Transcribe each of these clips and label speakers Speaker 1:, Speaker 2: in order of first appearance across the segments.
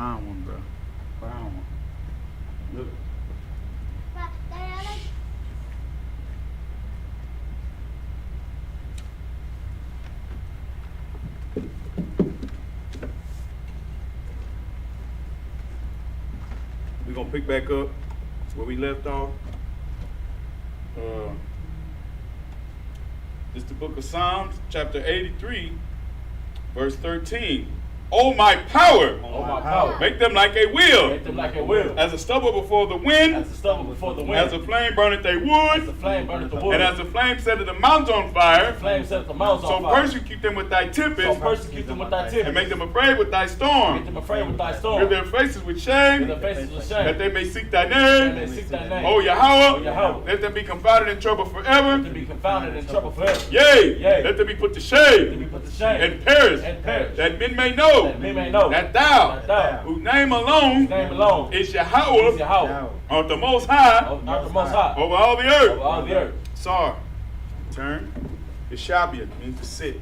Speaker 1: Find one, bro. Find one. Look. We're going to pick back up where we left off. This is the book of Psalms, chapter 83, verse 13. Oh, my power!
Speaker 2: Oh, my power!
Speaker 1: Make them like a wheel.
Speaker 2: Make them like a wheel.
Speaker 1: As a stubble before the wind.
Speaker 2: As a stubble before the wind.
Speaker 1: As a flame burneth a wood.
Speaker 2: As a flame burneth the wood.
Speaker 1: And as a flame setteth the mountains on fire.
Speaker 2: As a flame setteth the mountains on
Speaker 1: So
Speaker 2: fire.
Speaker 1: persecute them with thy tempest.
Speaker 2: So persecute them with thy tempest.
Speaker 1: And make them afraid with thy storm.
Speaker 2: Make them afraid with thy storm.
Speaker 1: Fill their faces with shame.
Speaker 2: Fill their faces with shame.
Speaker 1: That they may seek thy
Speaker 2: That they
Speaker 1: name.
Speaker 2: seek thy name.
Speaker 1: O Yahweh.
Speaker 2: O Yahweh.
Speaker 1: Let them be confounded in trouble forever.
Speaker 2: Let them be confounded in trouble forever.
Speaker 1: Yea.
Speaker 2: Yea.
Speaker 1: Let them be put to
Speaker 2: Let them
Speaker 1: shame.
Speaker 2: be put to shame.
Speaker 1: And perish.
Speaker 2: And perish.
Speaker 1: That men may know.
Speaker 2: That men may know.
Speaker 1: That thou.
Speaker 2: That thou.
Speaker 1: Whose name alone.
Speaker 2: Whose name alone.
Speaker 1: Is
Speaker 2: Is
Speaker 1: Yahweh.
Speaker 2: Yahweh.
Speaker 1: On the most high.
Speaker 2: Art the most high.
Speaker 1: Over all the earth.
Speaker 2: Over all the earth.
Speaker 1: Sar. Turn. Ishabia means to sit.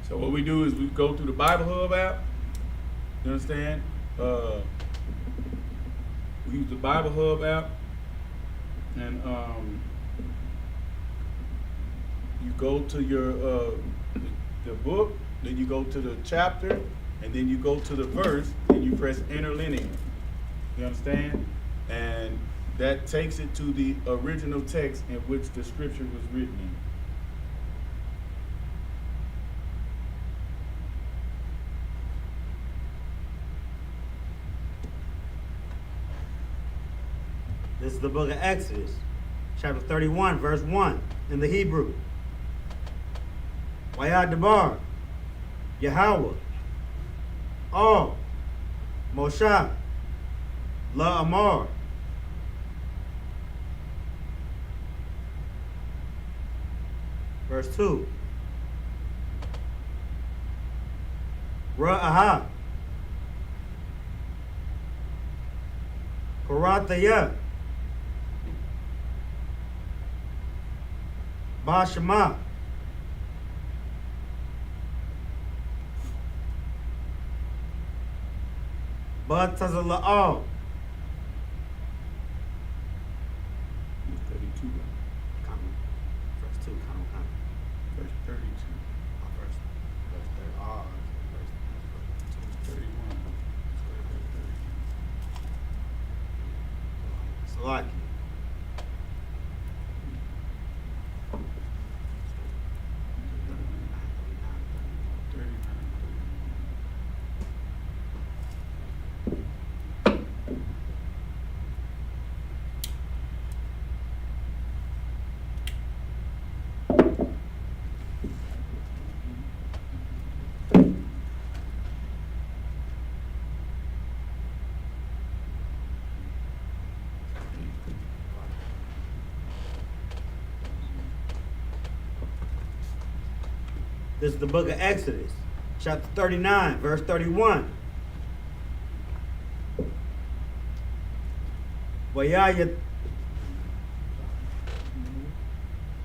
Speaker 1: So what we do is we go through the Bible Hub app. You understand? We use the Bible Hub app, and you go to your the book, then you go to the chapter, and then you go to the verse, and you press interlinear. You understand? And that takes it to the original text in which the scripture was written in.
Speaker 3: This is the book of Exodus, chapter 31, verse 1, in the Hebrew. Wayad Debar, Yahweh, Al, Moshe, La Amar. Verse 2. Ra'aha, Karataya, Bashama, Batazala'al.
Speaker 1: 32.
Speaker 3: Verse 2, come.
Speaker 1: Verse 32.
Speaker 3: Verse
Speaker 1: 31.
Speaker 3: Salaki. This is the book of Exodus, chapter 39, verse 31.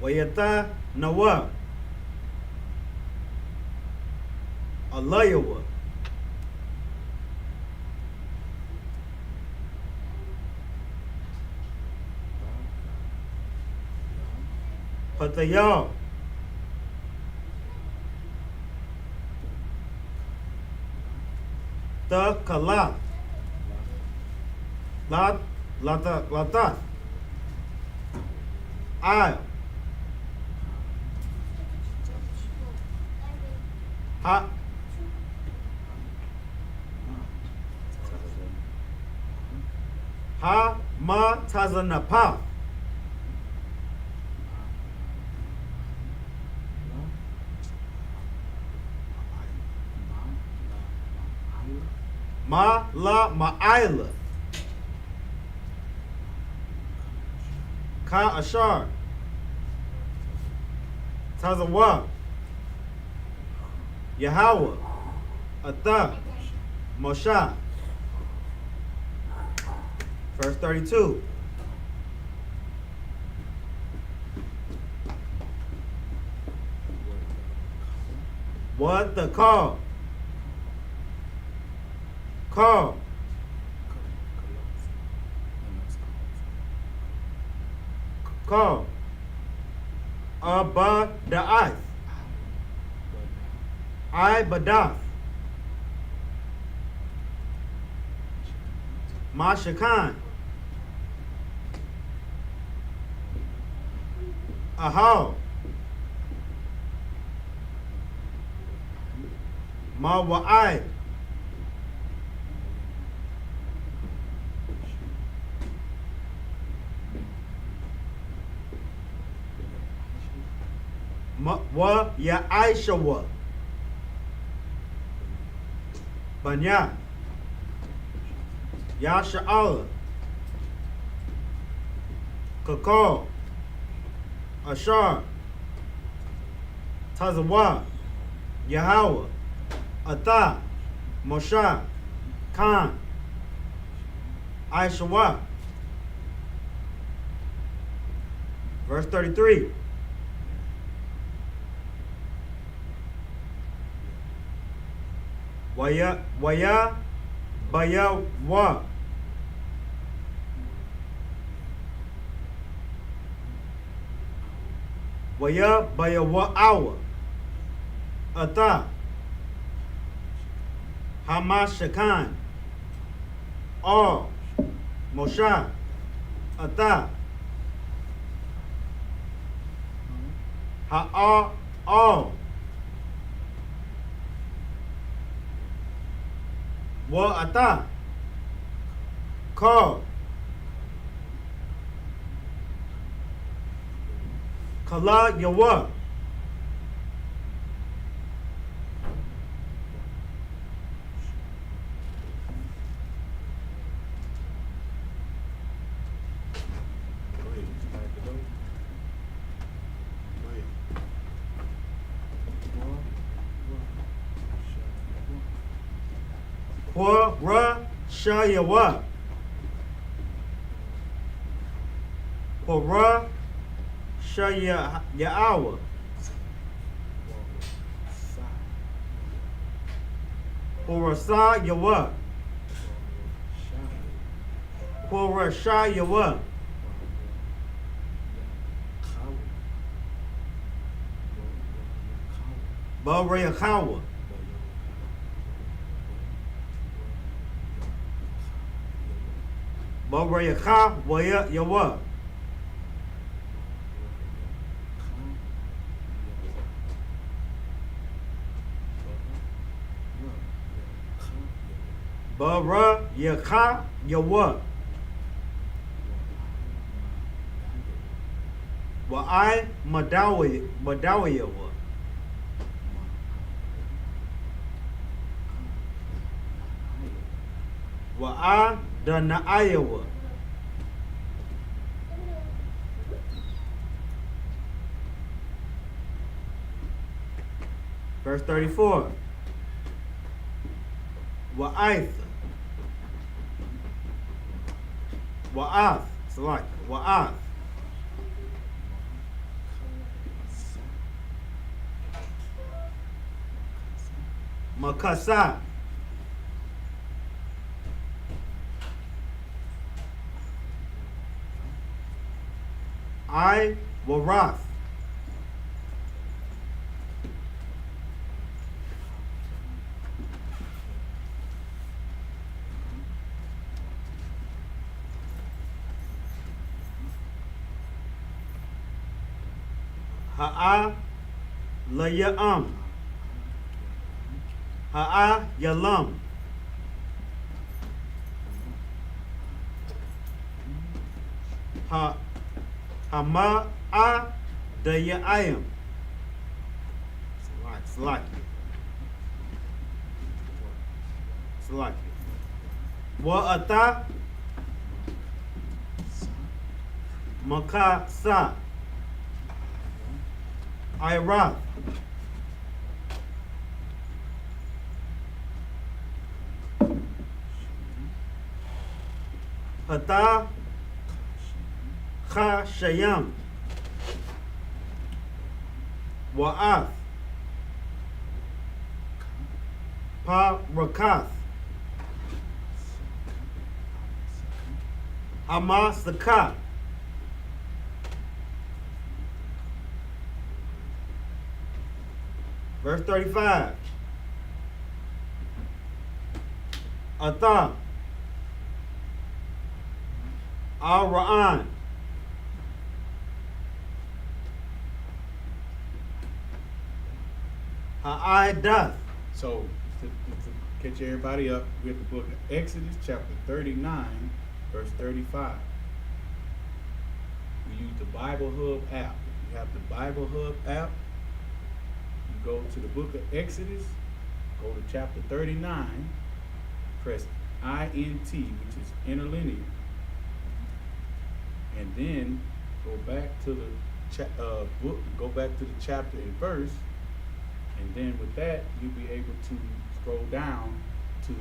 Speaker 3: Wayata Nawa. Alayawa. Pataya. Ta Kala. Lata. I. Ha ma tazanapa. Ma la ma'ila. Ka ashar. Tazawa. Yahweh. Atha. Moshe. Verse 32. What the call? Call. Call. Abba da'ath. I badath. Mashakan. Ahal. Mawa'ai. Wa ya Aisha wa. Banya. Ya Sha'ala. Kakal. Ashar. Tazawa. Yahweh. Atha. Moshe. Khan. Aishawa. Verse 33. Waya baya wa. Waya baya wa awa. Atha. Hamashakan. All. Moshe. Atha. All. Wa atha. Call. Kala yawa.
Speaker 1: Go ahead. Back it up. Go ahead.
Speaker 3: Kwa ra shayawa. Kwa ra shayawa. Kwa sa yawa. Kwa ra shayawa. Ba rayakawa. Ba rayaka waya yawa. Ba ra yaka yawa. Wa I madawi yawa. Wa I da na Iowa. Verse 34. Wa Wa'ath. Salaki. Wa'ath. Makasa. I Warath. Ha'a Laya'am. Ha'a Yalam. Hama'a Daya'ayam. Salaki. Wa'ata Makasa. Ira. Hata Khashayam. Wa'ath. Parakath. Hamasaka. Verse 35. Atha. Al-Ra'an. Ha'aidath.
Speaker 1: So, to catch everybody up, we're at the book of Exodus, chapter 39, verse 35. We use the Bible Hub app. If you have the Bible Hub app, you go to the book of Exodus, go to chapter 39, press INT, which is interlinear, and then go back to the book, go back to the chapter and verse, and then with that, you'll be able to scroll down to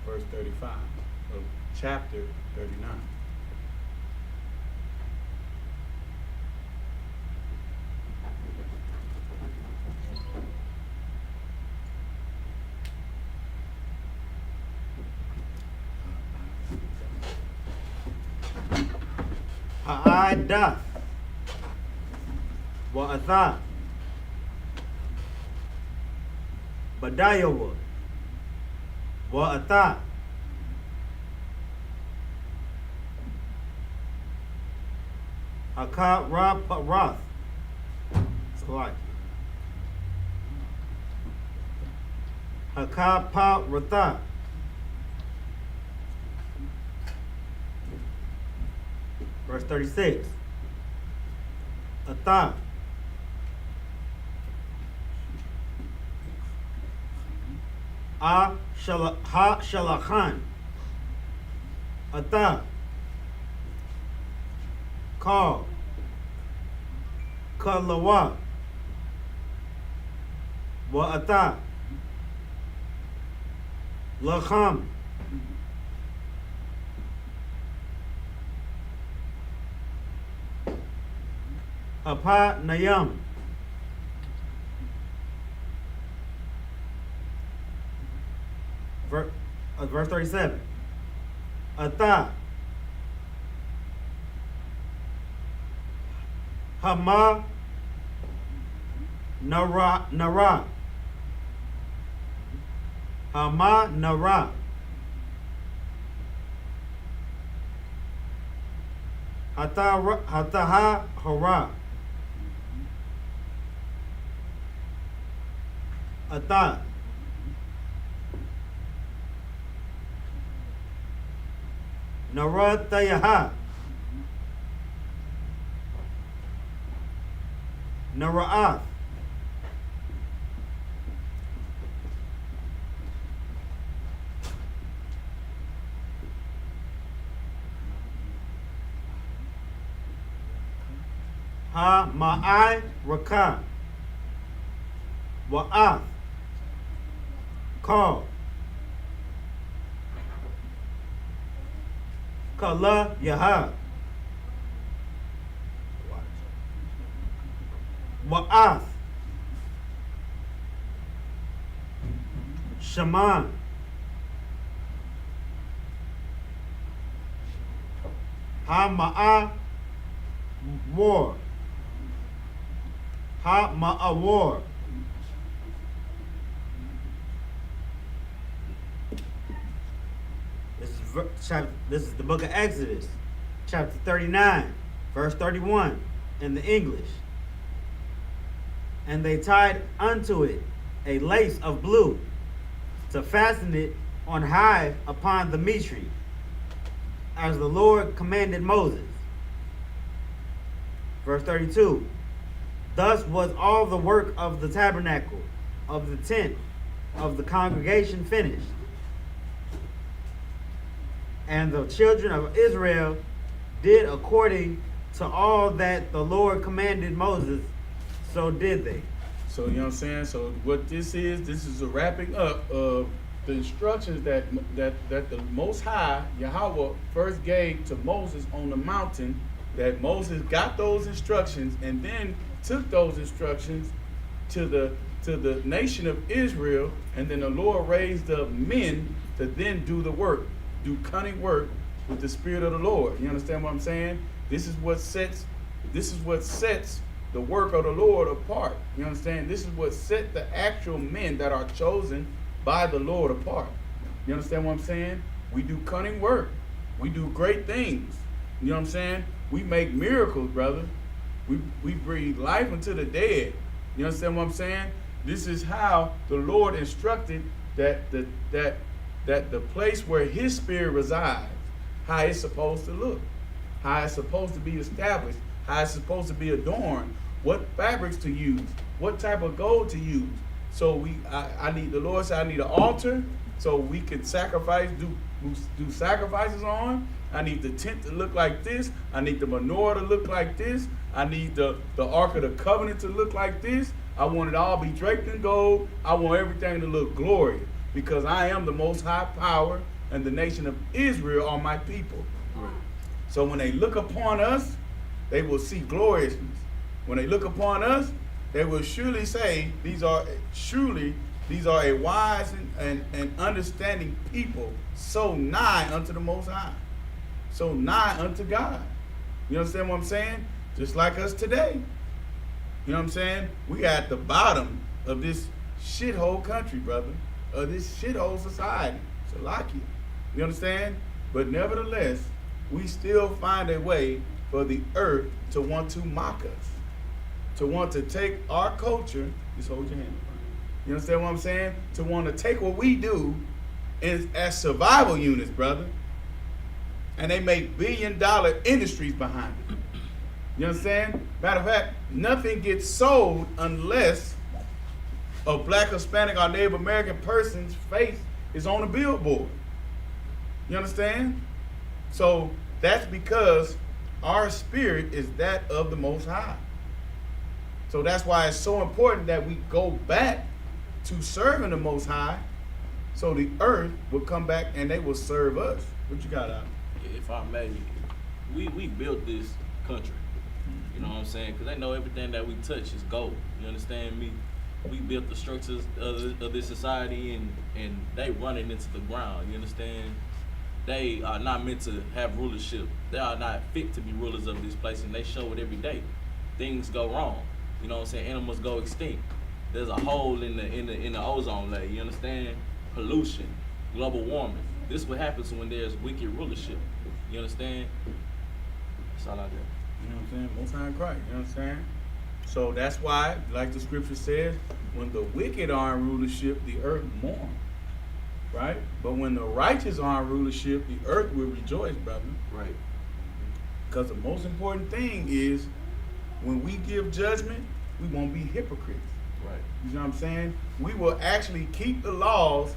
Speaker 1: verse 35 of chapter 39.
Speaker 3: Ha'aidath. Wa'atha. Badayawa. Wa'atha. Hakarath. Salaki. Hakaparatha. Verse 36. Atha. Ha Shalachan. Atha. Call. Kalawa. Wa'atha. Lacham. Apa Nayam. Verse 37. Atha. Hama Nara. Hama Nara. Hataha Hara. Atha. Naratayaha. Nara'ath. Ha Ma'ai Raka. Wa'ath. Call. Kala Yahah. Wa'ath. Shaman. Ha-ma'a war. Ha-ma'a war. This is the book of Exodus, chapter 39, verse 31 in the English. And they tied unto it a lace of blue to fasten it on high upon the meetree, as the Lord commanded Moses. Verse 32. Thus was all the work of the tabernacle, of the tent, of the congregation finished. And the children of Israel did according to all that the Lord commanded Moses, so did they.
Speaker 1: So, you know what I'm saying? So what this is a wrapping up of the instructions that the Most High, Yahweh, first gave to Moses on the mountain, that Moses got those instructions and then took those instructions to the nation of Israel, and then the Lord raised up men to then do the work, do cunning work with the Spirit of the Lord. You understand what I'm saying? This is what sets the work of the Lord apart. You understand? This is what set the actual men that are chosen by the Lord apart. You understand what I'm saying? We do cunning work. We do great things. You know what I'm saying? We make miracles, brother. We breathe life into the dead. You understand what I'm saying? This is how the Lord instructed that the place where His Spirit resides, how it's supposed to look, how it's supposed to be established, how it's supposed to be adorned, what fabrics to use, what type of gold to use. So the Lord said, I need an altar so we can sacrifice, do sacrifices on. I need the tent to look like this. I need the menorah to look like this. I need the Ark of the Covenant to look like this. I want it all be draped in gold. I want everything to look glorious, because I am the Most High power, and the nation of Israel are my people. Right. So when they look upon us, they will see gloriousness. When they look upon us, they will surely say, these are a wise and understanding people, so nigh unto the Most High, so nigh unto God. You understand what I'm saying? Just like us today. You know what I'm saying? We at the bottom of this shithole country, brother, of this shithole society. Salakia. You understand? But nevertheless, we still find a way for the earth to want to mock us, to want to take our culture. Just hold your hand. You understand what I'm saying? To want to take what we do as survival units, brother. And they make billion-dollar industries behind it. You understand? Matter of fact, nothing gets sold unless a Black, Hispanic, or Native American person's face is on a billboard. You understand? So that's because our spirit is that of the Most High. So that's why it's so important that we go back to serving the Most High, so the earth will come back and they will serve us. What you got out?
Speaker 2: If I may, we built this country. You know what I'm saying? Because they know everything that we touch is gold. You understand me? We built the structures of this society, and they run it into the ground. You understand? They are not meant to have rulership. They are not fit to be rulers of this place, and they show it every day. Things go wrong. You know what I'm saying? Animals go extinct. There's a hole in the ozone layer. You understand? Pollution, global warming. This is what happens when there's wicked rulership. You understand? That's all I got.
Speaker 1: You know what I'm saying? Most High Christ. You know what I'm saying? So that's why, like the scripture says, when the wicked are in rulership, the earth mourns. Right? But when the righteous are in rulership, the earth will rejoice, brother.
Speaker 2: Right.
Speaker 1: Because the most important thing is, when we give judgment, we won't be hypocrites.
Speaker 2: Right.
Speaker 1: You know what I'm saying? We will actually keep the laws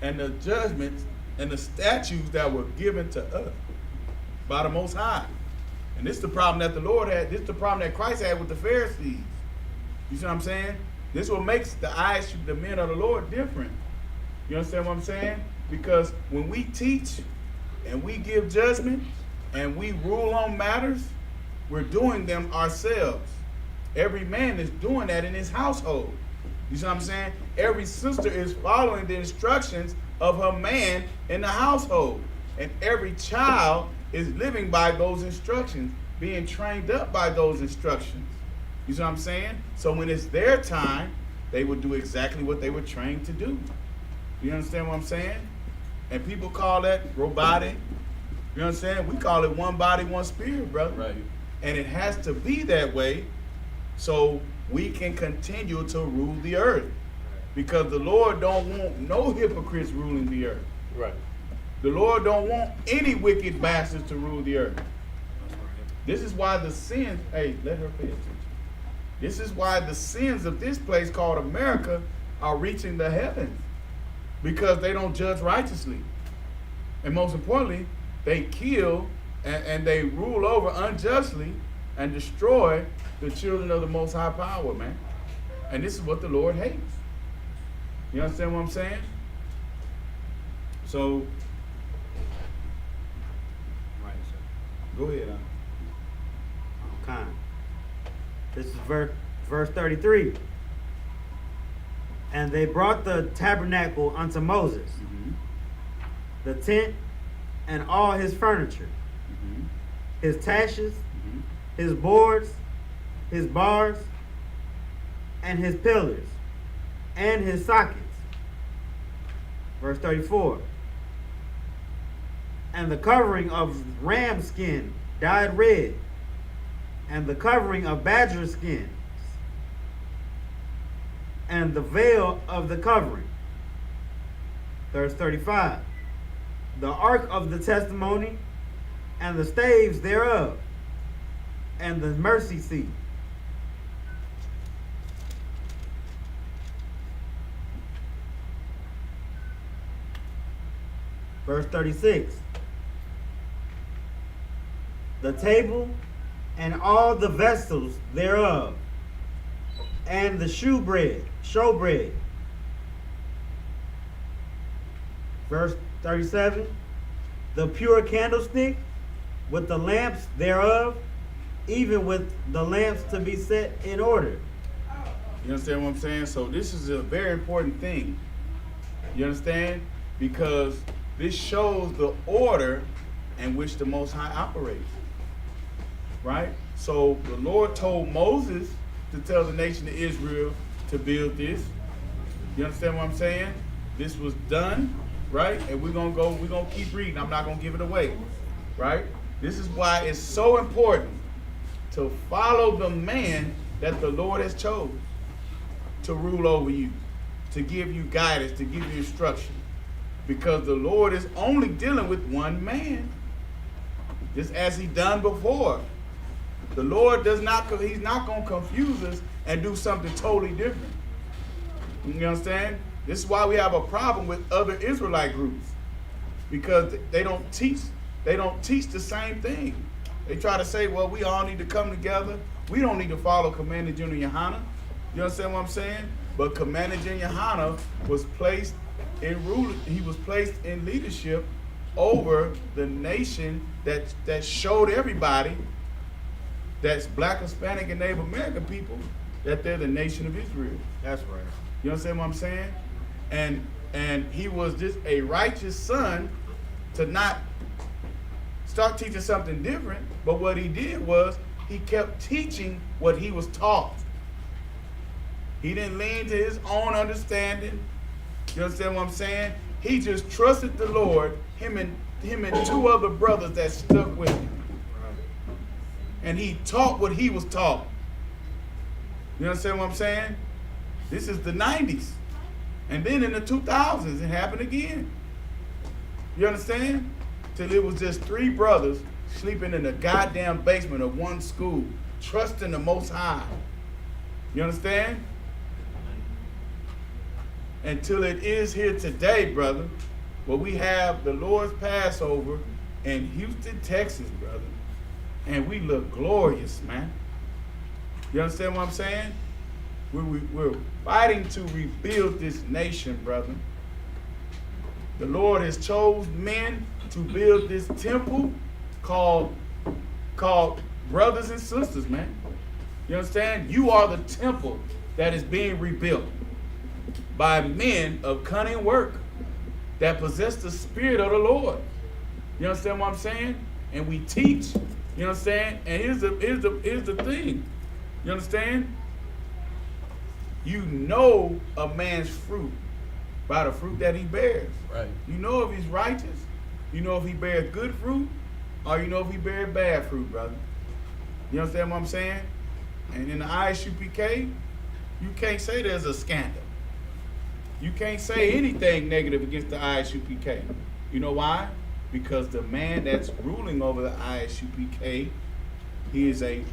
Speaker 1: and the judgments and the statutes that were given to us by the Most High. And this is the problem that the Lord had. This is the problem that Christ had with the Pharisees. You see what I'm saying? This is what makes the eyes, the men of the Lord different. You understand what I'm saying? Because when we teach and we give judgment, and we rule on matters, we're doing them ourselves. Every man is doing that in his household. You see what I'm saying? Every sister is following the instructions of her man in the household. And every child is living by those instructions, being trained up by those instructions. You see what I'm saying? So when it's their time, they will do exactly what they were trained to do. You understand what I'm saying? And people call that robotic. You understand? We call it one body, one spirit, brother.
Speaker 2: Right.
Speaker 1: And it has to be that way so we can continue to rule the earth. Because the Lord don't want no hypocrites ruling the earth.
Speaker 2: Right.
Speaker 1: The Lord don't want any wicked bastards to rule the earth. This is why the sins, hey, let her pay attention. This is why the sins of this place called America are reaching the heavens. Because they don't judge righteously. And most importantly, they kill and they rule over unjustly and destroy the children of the Most High Power, man. And this is what the Lord hates. You understand what I'm saying? So,
Speaker 3: Right, sir.
Speaker 1: go ahead.
Speaker 3: Okay. This is verse 33. And they brought the tabernacle unto Moses, the tent and all his furniture, his taches, his boards, his bars, and his pillars, and his sockets. Verse 34. And the covering of ram skin dyed red, and the covering of badger skins, and the veil of the covering. Verse 35. The ark of the testimony, and the staves thereof, and the mercy seat. Verse 36. The table and all the vessels thereof, and the showbread. Verse 37. The pure candlestick with the lamps thereof, even with the lamps to be set in order.
Speaker 1: You understand what I'm saying? So this is a very important thing. You understand? Because this shows the order in which the Most High operates. Right? So the Lord told Moses to tell the nation of Israel to build this. You understand what I'm saying? This was done, right? And we're gonna keep reading. I'm not gonna give it away. Right? This is why it's so important to follow the man that the Lord has chosen to rule over you, to give you guidance, to give you instruction. Because the Lord is only dealing with one man, just as he done before. The Lord he's not going to confuse us and do something totally different. You understand? This is why we have a problem with other Israelite groups. Because they don't teach the same thing. They try to say, well, we all need to come together. We don't need to follow Commander General Yohana. You understand what I'm saying? But Commander General Yohana was placed in leadership over the nation that showed everybody that's Black, Hispanic, and Native American people that they're the nation of Israel.
Speaker 3: That's right.
Speaker 1: You understand what I'm saying? And he was just a righteous son to not start teaching something different, but what he did was he kept teaching what he was taught. He didn't lean to his own understanding. You understand what I'm saying? He just trusted the Lord, him and two other brothers that stuck with him. And he taught what he was taught. You understand what I'm saying? This is the 90s. And then in the 2000s, it happened again. You understand? Till it was just 3 brothers sleeping in the goddamn basement of one school, trusting the Most High. You understand? Until it is here today, brother, where we have the Lord's Passover in Houston, Texas, brother. And we look glorious, man. You understand what I'm saying? We're fighting to rebuild this nation, brother. The Lord has chosen men to build this temple called brothers and sisters, man. You understand? You are the temple that is being rebuilt by men of cunning work that possess the spirit of the Lord. You understand what I'm saying? And we teach. You understand? And here's the thing. You understand? You know a man's fruit by the fruit that he bears.
Speaker 2: Right.
Speaker 1: You know if he's righteous. You know if he bears good fruit, or you know if he bears bad fruit, brother. You understand what I'm saying? And in the Isupk, you can't say there's a scandal. You can't say anything negative against the Isupk. You know why? Because the man that's ruling over the Isupk, he is a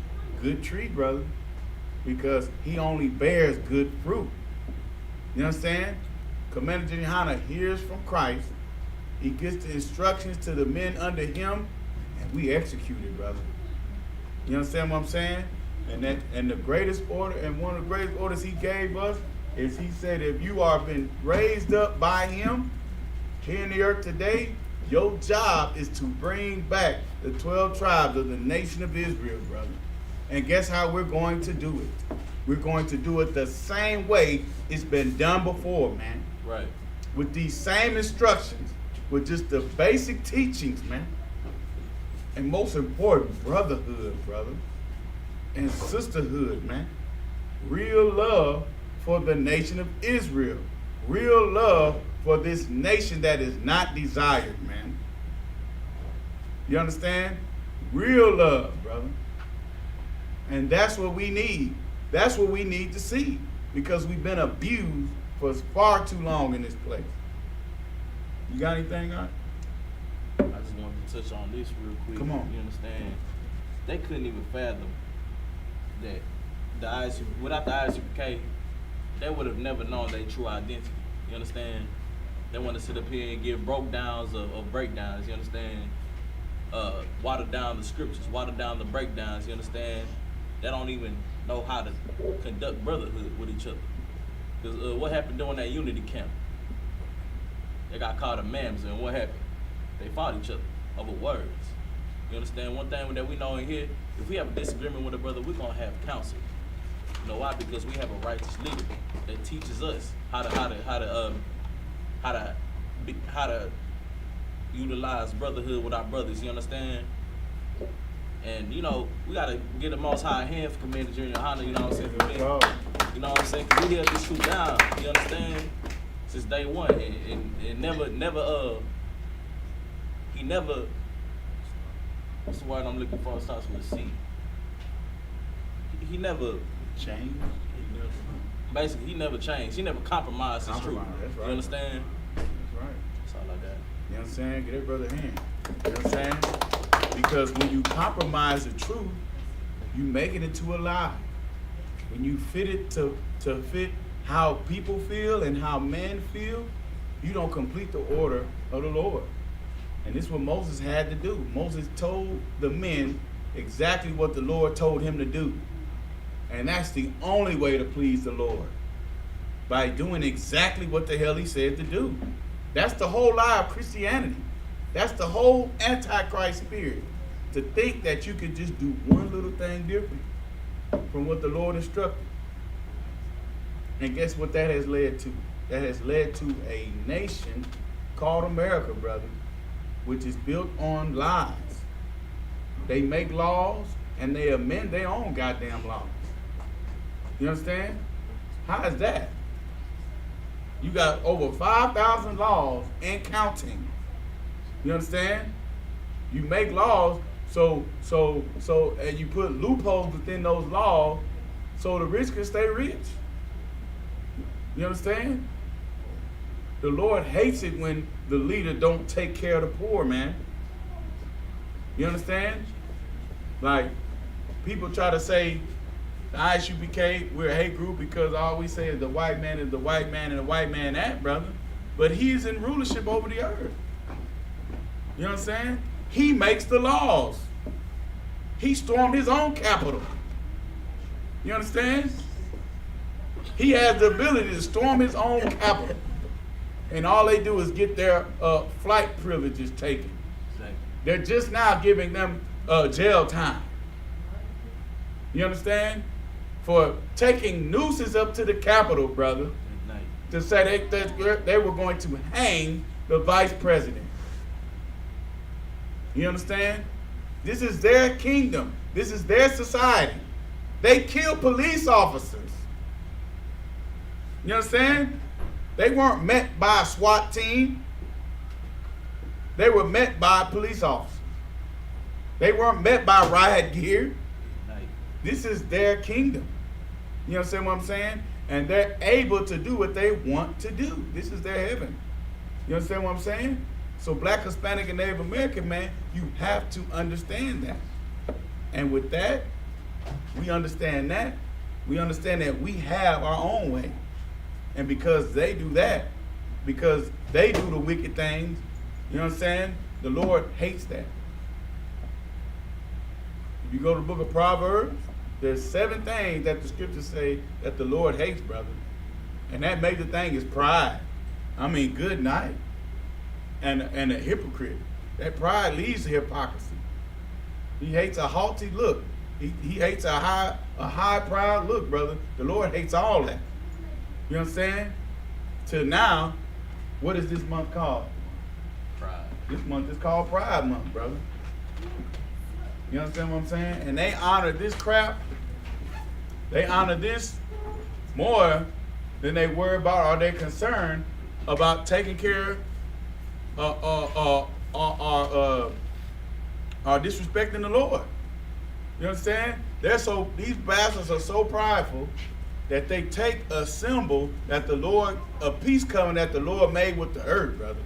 Speaker 1: good tree, brother. Because he only bears good fruit. You understand? Commander General Hanna hears from Christ. He gets the instructions to the men under him, and we execute it, brother. You understand what I'm saying? And the greatest order, and one of the greatest orders he gave us, is he said, if you are been raised up by him here in the earth today, your job is to bring back the 12 tribes of the nation of Israel, brother. And guess how we're going to do it? We're going to do it the same way it's been done before, man.
Speaker 2: Right.
Speaker 1: With these same instructions, with just the basic teachings, man. And most important, brotherhood, brother. And sisterhood, man. Real love for the nation of Israel. Real love for this nation that is not desired, man. You understand? Real love, brother. And that's what we need. That's what we need to see. Because we've been abused for far too long in this place. You got anything on?
Speaker 2: I just wanted to touch on this real quick.
Speaker 1: Come on.
Speaker 2: You understand? They couldn't even fathom that without the Isupk, they would have never known their true identity. You understand? They want to sit up here and give breakdowns of breakdowns. You understand? Water down the scriptures, water down the breakdowns. You understand? They don't even know how to conduct brotherhood with each other. Because what happened during that unity camp? They got called a mamza, and what happened? They fought each other over words. You understand? One thing that we know in here, if we have a disagreement with a brother, we're gonna have counsel. You know why? Because we have a righteous leader that teaches us how to utilize brotherhood with our brothers. You understand? And you know, we gotta get the Most High hand for Commander Junior Honda. You know what I'm saying? For me. You know what I'm saying? 'Cause we held this shoot down. You understand? Since day one, and he never. What's the word I'm looking for? It starts with a C. He never
Speaker 1: Change.
Speaker 2: basically, he never changed. He never compromised his truth.
Speaker 1: That's right.
Speaker 2: You understand?
Speaker 1: That's right.
Speaker 2: It's all like that.
Speaker 1: You know what I'm saying? Get that brother a hand. You know what I'm saying? Because when you compromise the truth, you make it into a lie. When you fit it to fit how people feel and how men feel, you don't complete the order of the Lord. And this is what Moses had to do. Moses told the men exactly what the Lord told him to do. And that's the only way to please the Lord. By doing exactly what the hell he said to do. That's the whole lie of Christianity. That's the whole Antichrist spirit. To think that you could just do one little thing different from what the Lord instructed. And guess what that has led to? That has led to a nation called America, brother, which is built on lies. They make laws and they amend their own goddamn laws. You understand? How is that? You got over 5,000 laws and counting. You understand? You make laws so and you put loopholes within those laws so the rich can stay rich. You understand? The Lord hates it when the leader don't take care of the poor, man. You understand? Like, people try to say the Isupk, we're a hate group because all we say is the white man is the white man and the white man that, brother. But he's in rulership over the earth. You know what I'm saying? He makes the laws. He stormed his own capital. You understand? He has the ability to storm his own capital. And all they do is get their flight privileges taken.
Speaker 2: Exactly.
Speaker 1: They're just now giving them jail time. You understand? For taking nooses up to the Capitol, brother, to say they were going to hang the vice president. You understand? This is their kingdom. This is their society. They kill police officers. You understand? They weren't met by a SWAT team. They were met by police officers. They weren't met by riot gear. This is their kingdom. You understand what I'm saying? And they're able to do what they want to do. This is their heaven. You understand what I'm saying? So Black, Hispanic, and Native American, man, you have to understand that. And with that, we understand that. We understand that we have our own way. And because they do that, because they do the wicked things, you know what I'm saying? The Lord hates that. If you go to the book of Proverbs, there's 7 things that the scriptures say that the Lord hates, brother. And that major thing is pride. I mean, good night. And a hypocrite. That pride leads to hypocrisy. He hates a haughty look. He hates a high proud look, brother. The Lord hates all that. You know what I'm saying? Till now, what is this month called?
Speaker 2: Pride.
Speaker 1: This month is called Pride Month, brother. You understand what I'm saying? And they honor this crap. They honor this more than they worry about, or they're concerned about taking care or disrespecting the Lord. You understand? These bastards are so prideful that they take a symbol that the Lord, a peace covenant that the Lord made with the earth, brother.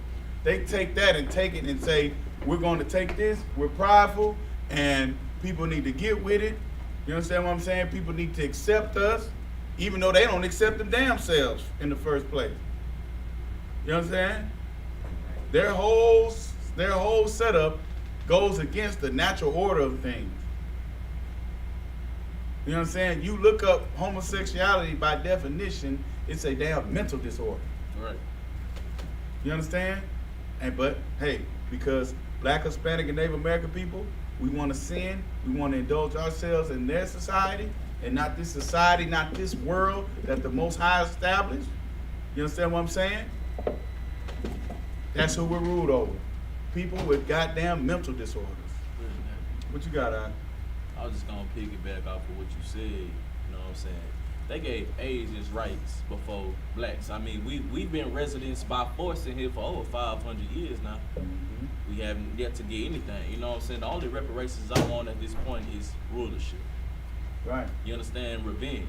Speaker 1: They take that and take it and say, we're going to take this, we're prideful, and people need to get with it. You understand what I'm saying? People need to accept us, even though they don't accept them damn selves in the first place. You understand? Their whole setup goes against the natural order of things. You know what I'm saying? You look up homosexuality, by definition, it's a damn mental disorder.
Speaker 2: Right.
Speaker 1: You understand? But hey, because Black, Hispanic, and Native American people, we want to sin, we want to indulge ourselves in their society, and not this society, not this world that the Most High established. You understand what I'm saying? That's who we're ruled over. People with goddamn mental disorders. What you got, Al?
Speaker 2: I was just gonna piggyback off of what you said. You know what I'm saying? They gave Asians rights before blacks. I mean, we've been residents by force in here for over 500 years now.
Speaker 1: Mm-hmm.
Speaker 2: We haven't yet to get anything. You know what I'm saying? The only reparations I want at this point is rulership.
Speaker 1: Right.
Speaker 2: You understand? Revenge.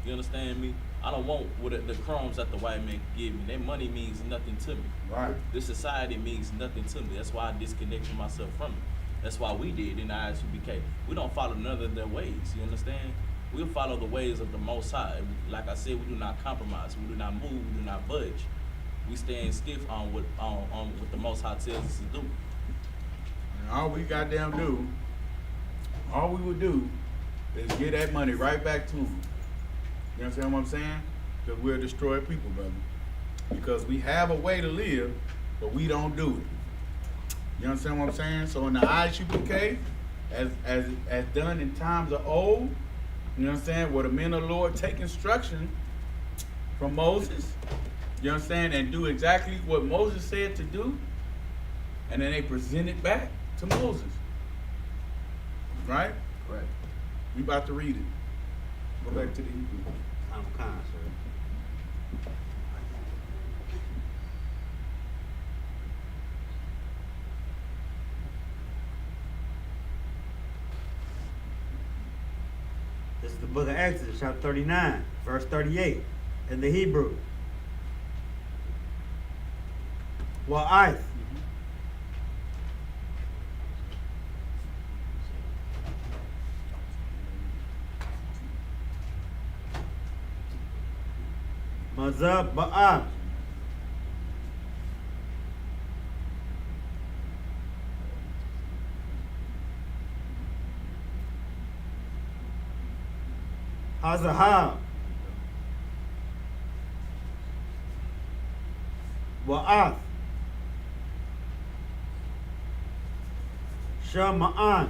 Speaker 2: You understand me? I don't want the crumbs that the white man give me. Their money means nothing to me.
Speaker 1: Right.
Speaker 2: This society means nothing to me. That's why I disconnected myself from it. That's why we did in the Isupk. We don't follow none of their ways. You understand? We'll follow the ways of the Most High. Like I said, we do not compromise. We do not move. We do not budge. We stand stiff on what the Most High tells us to do.
Speaker 1: And all we goddamn do, all we would do is get that money right back to them. You understand what I'm saying? Because we'll destroy people, brother. Because we have a way to live, but we don't do it. You understand what I'm saying? So in the Isupk, as done in times of old, you understand, where the men of the Lord take instruction from Moses, you understand, and do exactly what Moses said to do, and then they present it back to Moses. Right?
Speaker 2: Right.
Speaker 1: We about to read it. Go back to the Hebrew.
Speaker 3: I'm kind, sir. This is the book of Exodus, chapter 39, verse 38, in the Hebrew. Wa'ith. Mazab Ba'am. Hazaham. Wa'ath. Shama'an.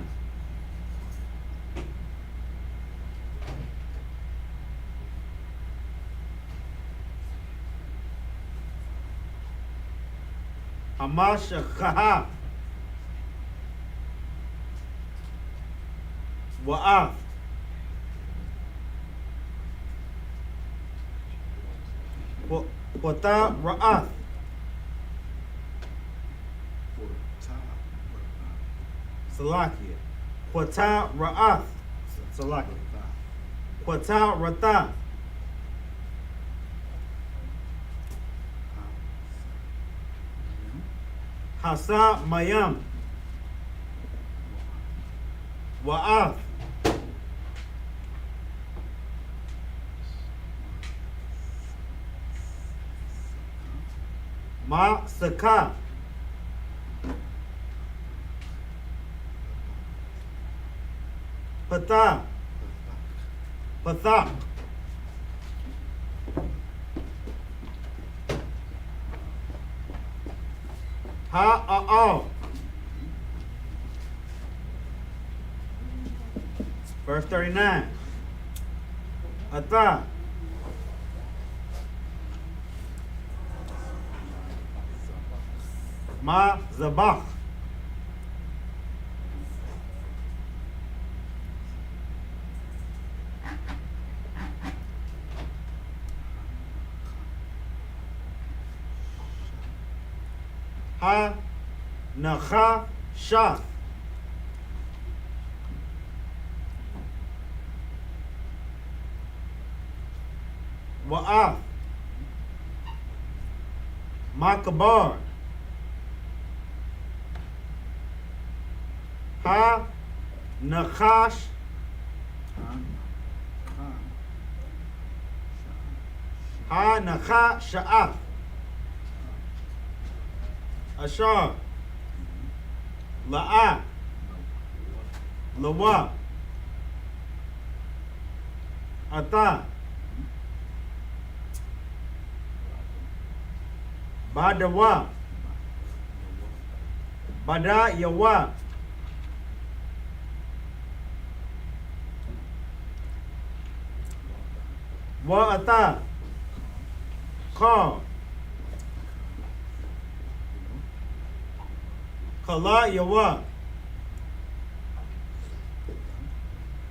Speaker 3: Hamashakaha. Wa'af. Wata Ra'ath. Salakia. Wata Ra'ath. Salakia. Wata Rata. Hasa Mayam. Wa'af. Ma Saka. Pata. Pathak. Ha'a'al. Verse 39. Ata. Ma Zabach. Ha Nacha Shach. Wa'af. Makabar. Ha Nachash. Ha Nacha Sha'af. Ashar. La'a. Lawa. Ata. Badawa. Bada Yawa. Wa'ata. Ka. Kala Yawa.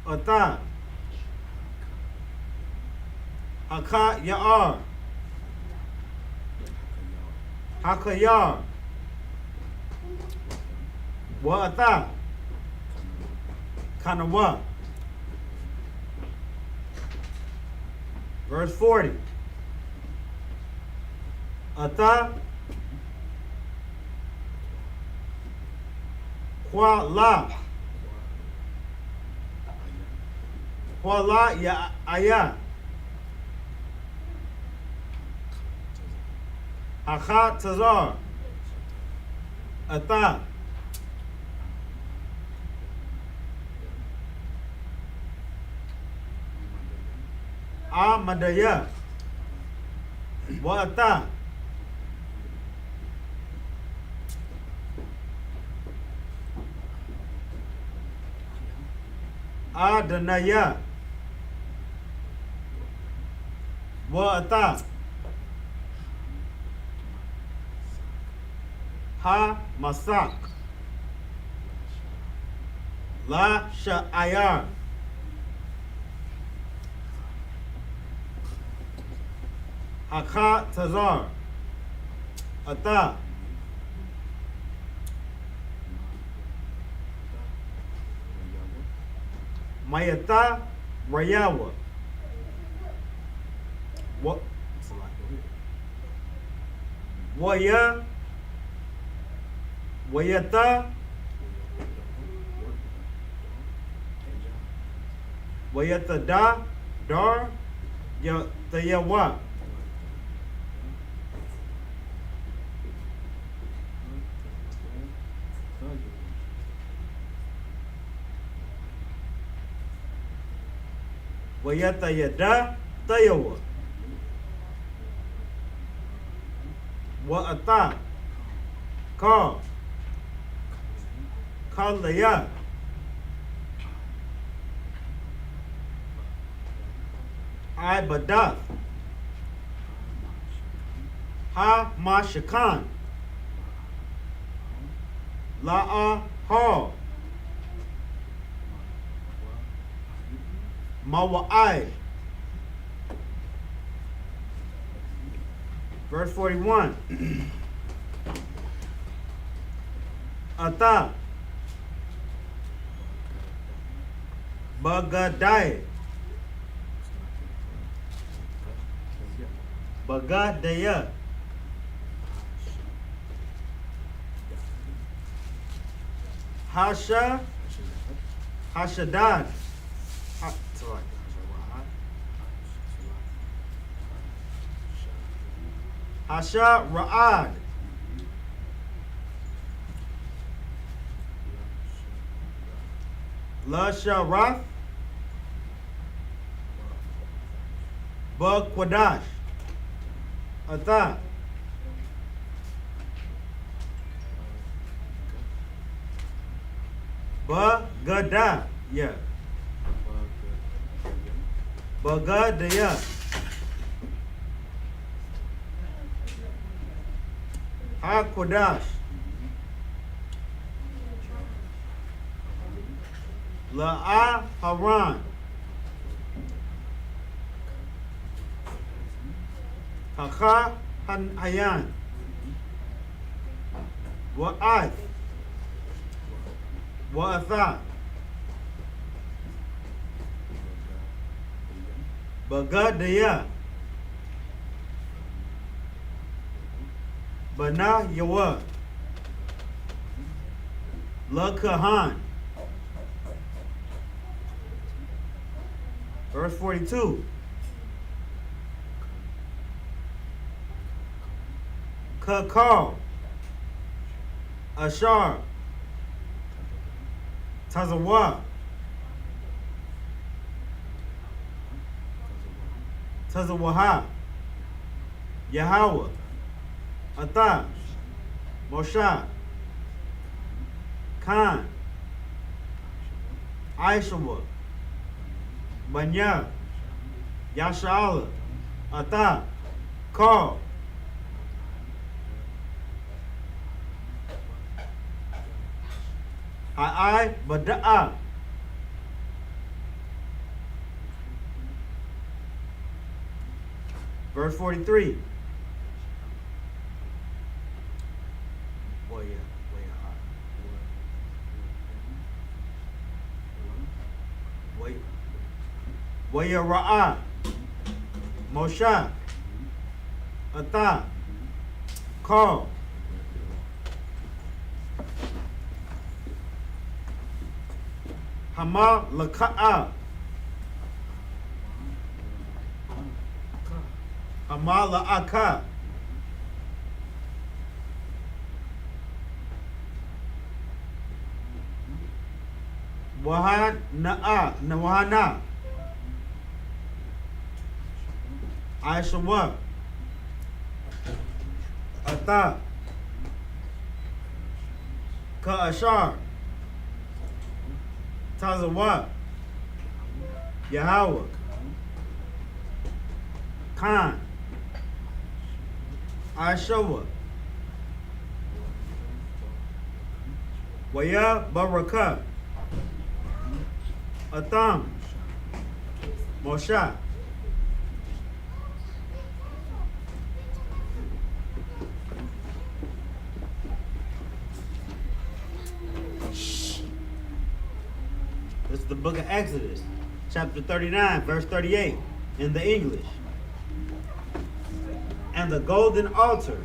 Speaker 3: Ata. Haka Ya'ar. Hakayar. Wa'ata. Kanawa. Verse 40. Ata. Huala. Huala ya aya. Akha Tazar. Ata. Amadaya. Wa ata. Adanaya. Wa ata. Ha Masak. La Sha'ayar. Hakha Tazar. Ata. Mayata Rayawa. What? Waya. Wayata. Wayata da. Dar. Ya Tayawa. Wayata yada tayawa. Wa ata. Ka. Kalaya. Ibadath. Ha Mashakan. La'a Ha. Mawa'ai. Verse 41. Ata. Bagadai. Bagadaya. Hasha. Hashadad. Hasha Ra'ad. La Sharath. Ba-Quadash. Atha. Ba-Gada. Yeah. Bagadaya. Ha-Quadash. La'a Haran. Hacha Hayan. Wa'ath. Wa'atha. Bagadaya. Bana Yawa. La Kahan. Verse 42. Kakal. Ashar. Tazawa. Tazawaha. Yahweh. Atha. Moshe. Khan. Aishawa. Banya. Yashala. Atha. Call. Ha'ai Bada'a. Verse 43. Waya Ra'a. Moshe. Atha. Call. Hama Laka'a. Hama La'aka. Wahana'a. Nawahana. Aishawa. Atha. Ka'ashar. Tazawa. Yahweh. Khan. Aishawa. Waya Baraka. Atham. Moshe. This is the book of Exodus, chapter 39, verse 38, in the English. And the golden altar,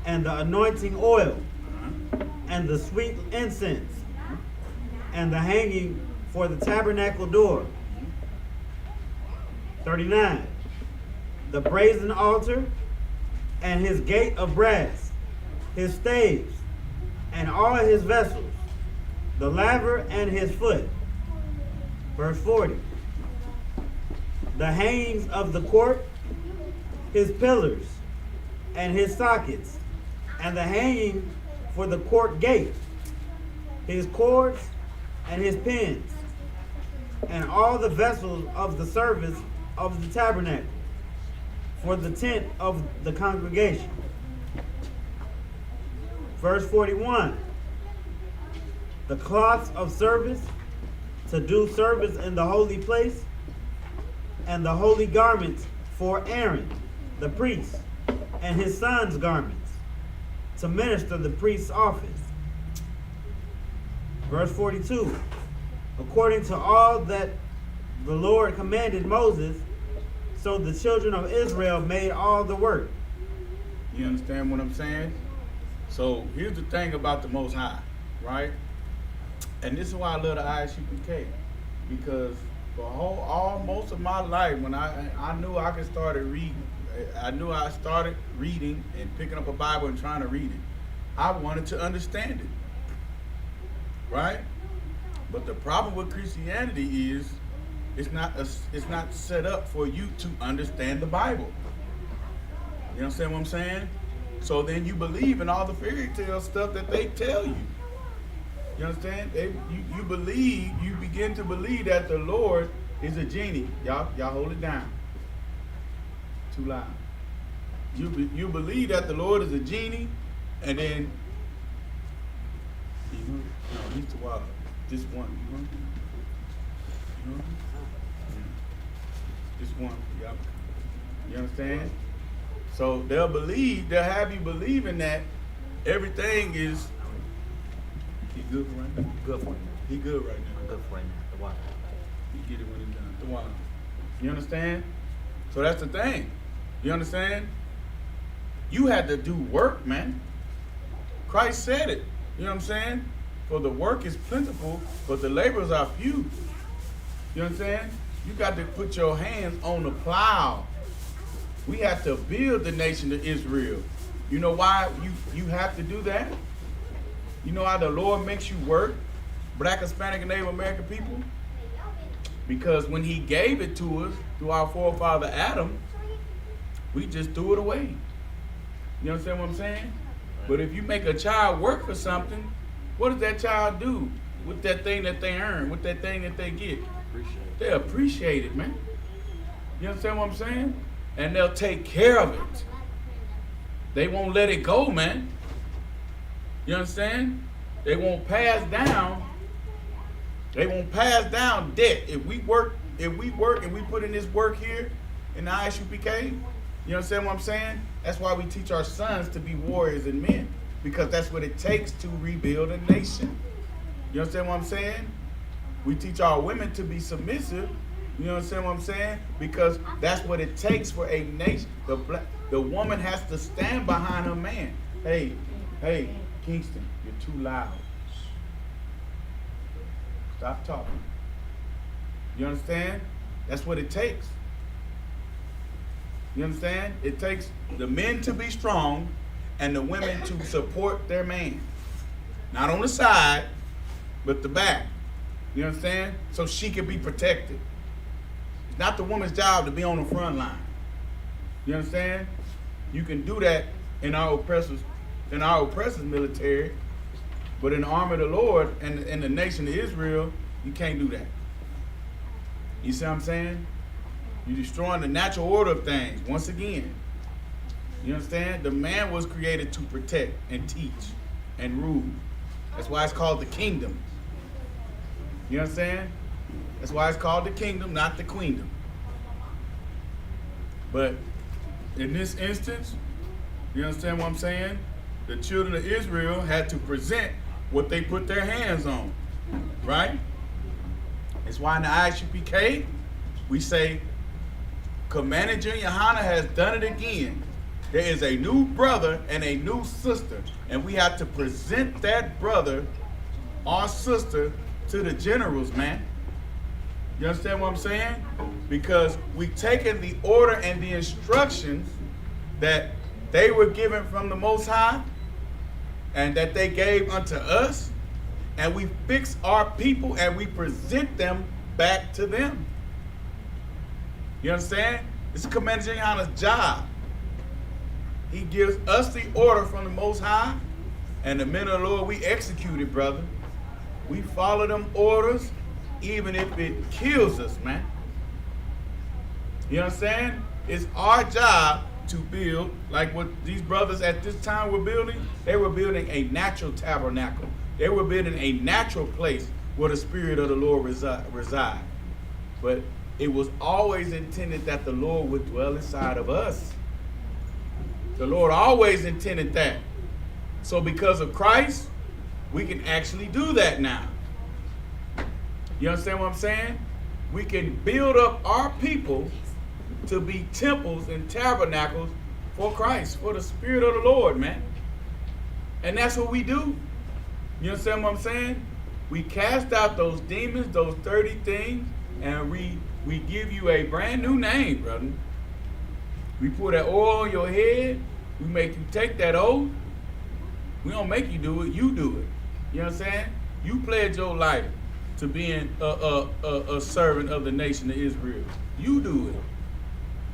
Speaker 3: and the anointing oil, and the sweet incense, and the hanging for the tabernacle door. 39. The brazen altar, and his gate of brass, his staves, and all his vessels, the laver and his foot. Verse 40. The hangings of the court, his pillars, and his sockets, and the hanging for the court gate. his cords, and his pins, and all the vessels of the service of the tabernacle, for the tent of the congregation. Verse 41. The cloths of service, to do service in the holy place, and the holy garments for Aaron, the priest, and his sons' garments, to minister the priest's office. Verse 42. According to all that the Lord commanded Moses, so the children of Israel made all the work.
Speaker 1: You understand what I'm saying? So here's the thing about the Most High, right? And this is why I love the Isupk, because for most of my life, when I knew I could start reading, I knew I started reading and picking up a Bible and trying to read it. I wanted to understand it, right? But the problem with Christianity is it's not set up for you to understand the Bible. You understand what I'm saying? So then you believe in all the fairy tale stuff that they tell you. You understand? You begin to believe that the Lord is a genie. Y'all hold it down. Too loud. You believe that the Lord is a genie, and then no, he's too wild. Just one. Just one. Yep. You understand? So they'll have you believing that everything is. He good for right now.
Speaker 3: Good for you.
Speaker 1: He good right now.
Speaker 3: Good for right now. The water.
Speaker 1: He get it when he's done. The water. You understand? So that's the thing. You understand? You had to do work, man. Christ said it. You know what I'm saying? For the work is plentiful, but the laborers are few. You know what I'm saying? You got to put your hands on the plow. We have to build the nation of Israel. You know why you have to do that? You know how the Lord makes you work, Black, Hispanic, and Native American people? Because when he gave it to us through our forefather Adam, we just threw it away. You understand what I'm saying? But if you make a child work for something, what does that child do with that thing that they earn, with that thing that they get? They appreciate it, man. You understand what I'm saying? And they'll take care of it. They won't let it go, man. You understand? They won't pass down. They won't pass down debt. If we work and we put in this work here in the Isupk, you understand what I'm saying? That's why we teach our sons to be warriors and men, because that's what it takes to rebuild a nation. You understand what I'm saying? We teach our women to be submissive. You understand what I'm saying? Because that's what it takes for a nation. The woman has to stand behind her man. Hey, Kingston, you're too loud. Stop talking. You understand? That's what it takes. You understand? It takes the men to be strong and the women to support their man. Not on the side, but the back. You understand? So she can be protected. It's not the woman's job to be on the front line. You understand? You can do that in our oppressors' military, but in the army of the Lord and in the nation of Israel, you can't do that. You see what I'm saying? You're destroying the natural order of things once again. You understand? The man was created to protect and teach and rule. That's why it's called the kingdom. You understand? That's why it's called the kingdom, not the queendom. But in this instance, you understand what I'm saying? The children of Israel had to present what they put their hands on, right? That's why in the Isupk, we say, Commander Junior Hana has done it again. There is a new brother and a new sister, and we have to present that brother or sister to the generals, man. You understand what I'm saying? Because we've taken the order and the instructions that they were given from the Most High and that they gave unto us, and we fix our people and we present them back to them. You understand? It's Commander Junior Hana's job. He gives us the order from the Most High, and the men of the Lord, we execute it, brother. we follow them orders, even if it kills us, man. You know what I'm saying? It's our job to build, like what these brothers at this time were building. They were building a natural tabernacle. They were building a natural place where the Spirit of the Lord reside. But it was always intended that the Lord would dwell inside of us. The Lord always intended that. So because of Christ, we can actually do that now. You understand what I'm saying? We can build up our people to be temples and tabernacles for Christ, for the Spirit of the Lord, man. And that's what we do. You understand what I'm saying? We cast out those demons, those 30 things, and we give you a brand new name, brother. We put that oil on your head. We make you take that oath. We don't make you do it. You do it. You know what I'm saying? You pledge your life to being a servant of the nation of Israel. You do it.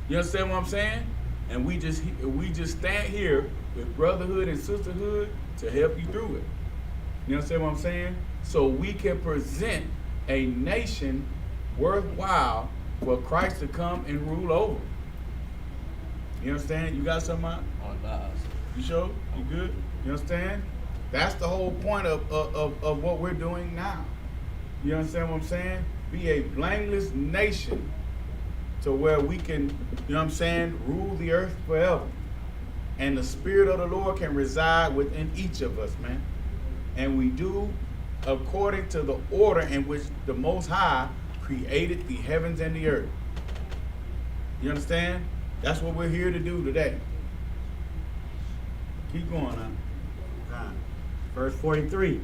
Speaker 1: You understand what I'm saying? And we just stand here with brotherhood and sisterhood to help you through it. You understand what I'm saying? So we can present a nation worthwhile for Christ to come and rule over. You understand? You got something out?
Speaker 2: Oh, nah.
Speaker 1: You sure? You good? You understand? That's the whole point of what we're doing now. You understand what I'm saying? Be a blameless nation to where we can, you know what I'm saying, rule the earth forever. And the Spirit of the Lord can reside within each of us, man. And we do according to the order in which the Most High created the heavens and the earth. You understand? That's what we're here to do today. Keep going on.
Speaker 3: Verse 43.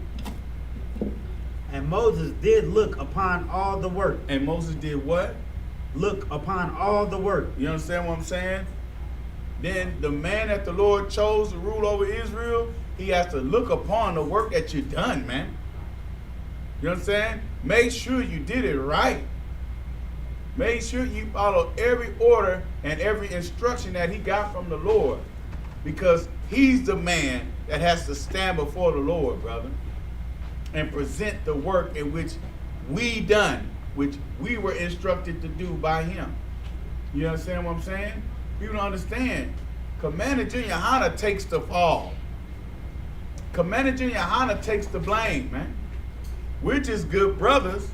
Speaker 3: And Moses did look upon all the work.
Speaker 1: And Moses did what?
Speaker 3: Look upon all the work.
Speaker 1: You understand what I'm saying? Then the man that the Lord chose to rule over Israel, he has to look upon the work that you've done, man. You understand? Make sure you did it right. Make sure you follow every order and every instruction that he got from the Lord. Because he's the man that has to stand before the Lord, brother, and present the work in which we done, which we were instructed to do by him. You understand what I'm saying? People don't understand. Commander Junior Hanna takes the fall. Commander Junior Hanna takes the blame, man. We're just good brothers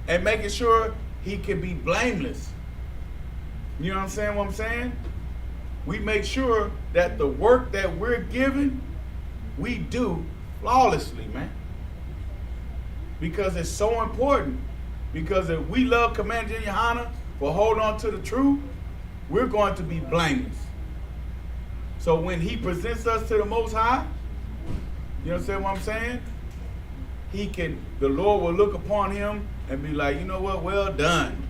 Speaker 1: and making sure he can be blameless. You know what I'm saying? What I'm saying? We make sure that the work that we're given, we do flawlessly, man. Because it's so important. Because if we love Commander Junior Hanna for holding on to the truth, we're going to be blameless. So when he presents us to the Most High, you understand what I'm saying? The Lord will look upon him and be like, you know what, well done.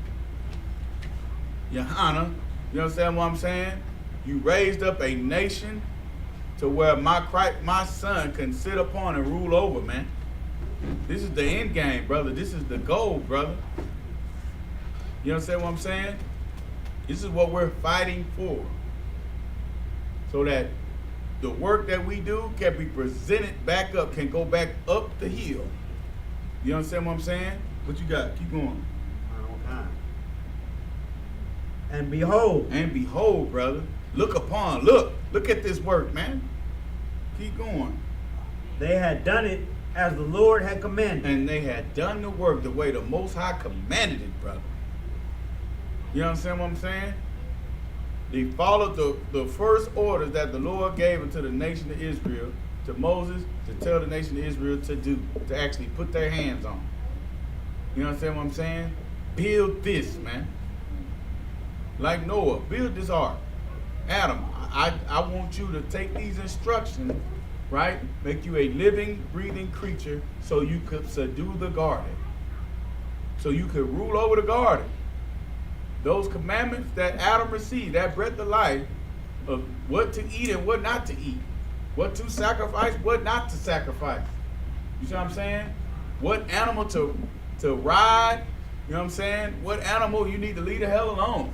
Speaker 1: Johanna, you understand what I'm saying? You raised up a nation to where my son can sit upon and rule over, man. This is the end game, brother. This is the goal, brother. You understand what I'm saying? This is what we're fighting for. So that the work that we do can be presented back up, can go back up the hill. You understand what I'm saying? What you got? Keep going.
Speaker 3: And behold.
Speaker 1: And behold, brother. Look at this work, man. Keep going.
Speaker 3: They had done it as the Lord had commanded.
Speaker 1: And they had done the work the way the Most High commanded it, brother. You understand what I'm saying? They followed the first orders that the Lord gave unto the nation of Israel, to Moses, to tell the nation of Israel to do, to actually put their hands on. You understand what I'm saying? Build this, man. Like Noah, build this ark. Adam, I want you to take these instructions, right? Make you a living, breathing creature so you could subdue the garden. So you could rule over the garden. Those commandments that Adam received, that breath of life, of what to eat and what not to eat, what to sacrifice, what not to sacrifice. You see what I'm saying? What animal to ride, you know what I'm saying? What animal you need to leave the hell alone.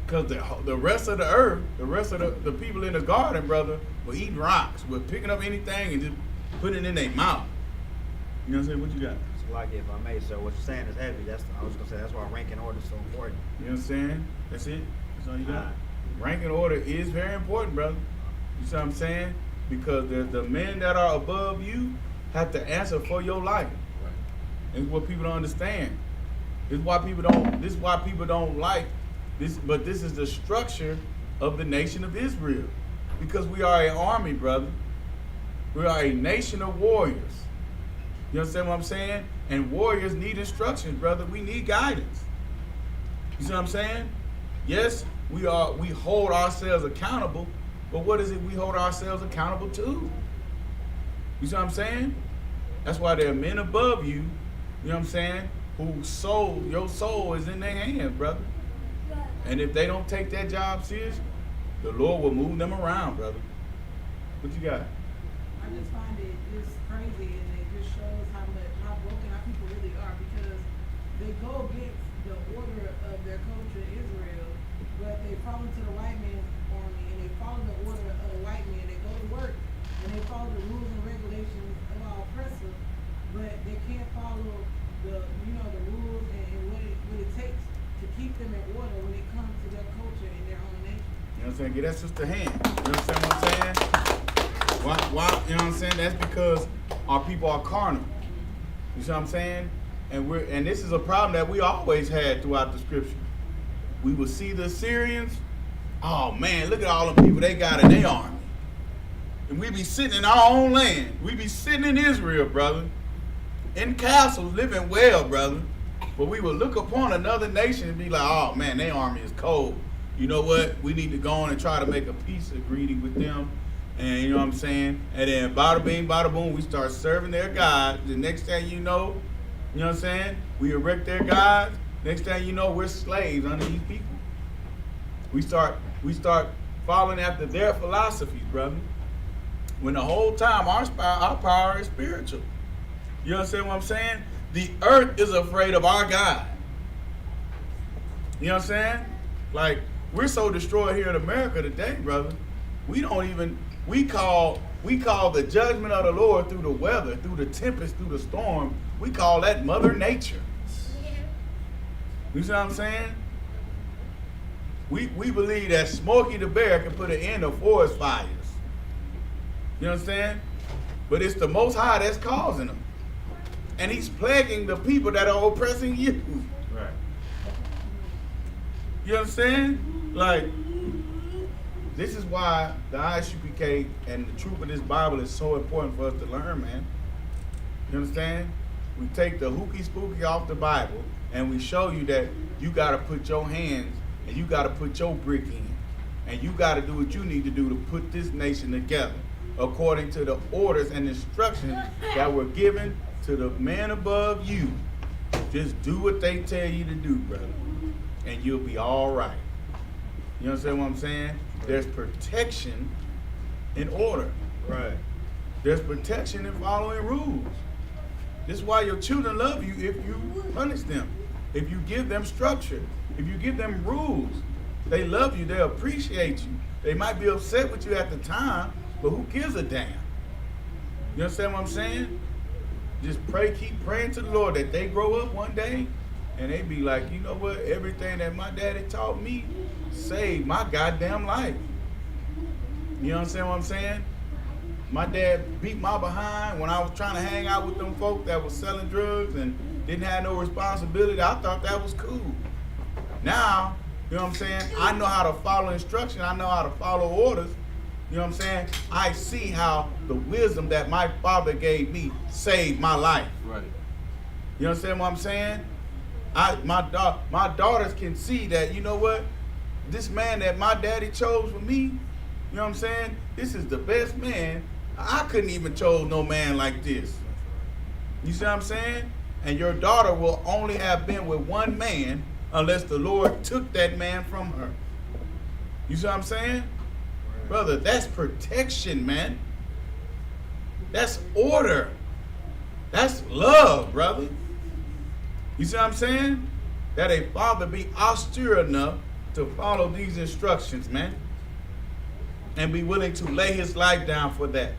Speaker 1: Because the rest of the earth, the rest of the people in the garden, brother, were eating rocks, were picking up anything and just putting it in their mouth. You know what I'm saying? What you got?
Speaker 3: So like if I may, so what you're saying is heavy. I was gonna say that's why ranking order is so important.
Speaker 1: You know what I'm saying? That's it? That's all you got?
Speaker 3: Alright.
Speaker 1: Rank and order is very important, brother. You see what I'm saying? Because the men that are above you have to answer for your life.
Speaker 2: Right.
Speaker 1: It's what people don't understand. This is why people don't like this, but this is the structure of the nation of Israel. Because we are an army, brother. We are a nation of warriors. You understand what I'm saying? And warriors need instructions, brother. We need guidance. You see what I'm saying? Yes, we hold ourselves accountable, but what is it we hold ourselves accountable to? You see what I'm saying? That's why there are men above you, you know what I'm saying, your soul is in their hands, brother. And if they don't take that job serious, the Lord will move them around, brother. What you got?
Speaker 4: I just find it just crazy, and it just shows how broken our people really are, because they go against the order of their culture, Israel, but they fall into the white man's army, and they follow the order of the white man. They go to work, and they follow the rules and regulations of our oppressor, but they can't follow the rules and what it takes to keep them in order when it comes to their culture and their own nation.
Speaker 1: You know what I'm saying? Get that sister hand. You understand what I'm saying? Why? You know what I'm saying? That's because our people are carnal. You see what I'm saying? And this is a problem that we always had throughout the scripture. We will see the Assyrians. Oh man, look at all the people they got in their army. And we be sitting in our own land. We be sitting in Israel, brother. In castles, living well, brother. But we will look upon another nation and be like, oh man, their army is cold. You know what? We need to go on and try to make a peace agreement with them. And you know what I'm saying? And then bada bing, bada boom, we start serving their God. The next thing you know what I'm saying? We erect their gods. Next thing you know, we're slaves under these people. We start following after their philosophies, brother. When the whole time our power is spiritual. You understand what I'm saying? The earth is afraid of our God. You know what I'm saying? Like, we're so destroyed here in America today, brother. We call the judgment of the Lord through the weather, through the tempest, through the storm. We call that Mother Nature. You see what I'm saying? We believe that Smokey the Bear can put an end to forest fires. You know what I'm saying? But it's the Most High that's causing them. And he's plaguing the people that are oppressing you.
Speaker 3: Right.
Speaker 1: You understand? Like, this is why the Isupk and the truth of this Bible is so important for us to learn, man. You understand? We take the hooky spooky off the Bible and we show you that you got to put your hands and you got to put your brick in. And you got to do what you need to do to put this nation together according to the orders and instructions that were given to the man above you. Just do what they tell you to do, brother, and you'll be all right. You understand what I'm saying? There's protection in order.
Speaker 3: Right.
Speaker 1: There's protection in following rules. This is why your children love you if you punish them, if you give them structure, if you give them rules. They love you. They appreciate you. They might be upset with you at the time, but who gives a damn? You understand what I'm saying? Just pray, keep praying to the Lord that they grow up one day and they be like, you know what? Everything that my daddy taught me saved my goddamn life. You understand what I'm saying? My dad beat my behind when I was trying to hang out with them folk that was selling drugs and didn't have no responsibility. I thought that was cool. Now, you know what I'm saying? I know how to follow instruction. I know how to follow orders. You know what I'm saying? I see how the wisdom that my father gave me saved my life.
Speaker 2: Right.
Speaker 1: You understand what I'm saying? My daughters can see that, you know what? This man that my daddy chose for me, you know what I'm saying? This is the best man. I couldn't even chose no man like this. You see what I'm saying? And your daughter will only have been with one man unless the Lord took that man from her. You see what I'm saying? Brother, that's protection, man. That's order. That's love, brother. You see what I'm saying? That a father be austere enough to follow these instructions, man. And be willing to lay his life down for that.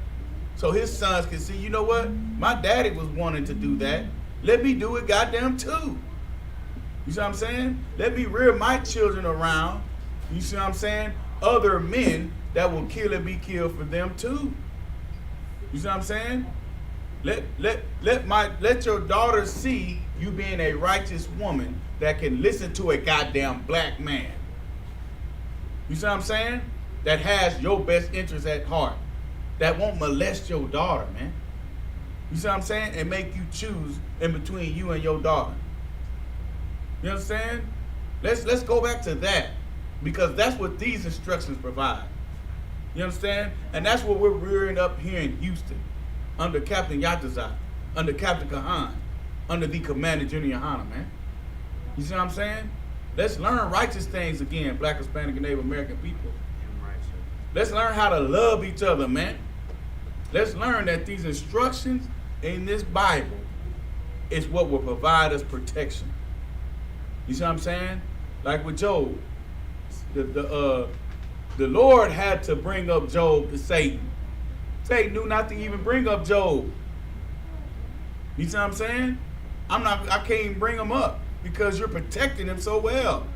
Speaker 1: So his sons can see, you know what? My daddy was wanting to do that. Let me do it goddamn too. You see what I'm saying? Let me rear my children around, you see what I'm saying? Other men that will kill and be killed for them too. You see what I'm saying? Let your daughter see you being a righteous woman that can listen to a goddamn black man. You see what I'm saying? That has your best interest at heart. That won't molest your daughter, man. You see what I'm saying? And make you choose in between you and your daughter. You understand? Let's go back to that, because that's what these instructions provide. You understand? And that's what we're rearing up here in Houston, under Captain Yatazak, under Captain Kahan, under the Commander Junior Hanna, man. You see what I'm saying? Let's learn righteous things again, Black, Hispanic, and Native American people. Let's learn how to love each other, man. Let's learn that these instructions in this Bible is what will provide us protection. You see what I'm saying? Like with Job, the Lord had to bring up Job to Satan. Satan knew not to even bring up Job. You see what I'm saying? I can't even bring him up because you're protecting him so well.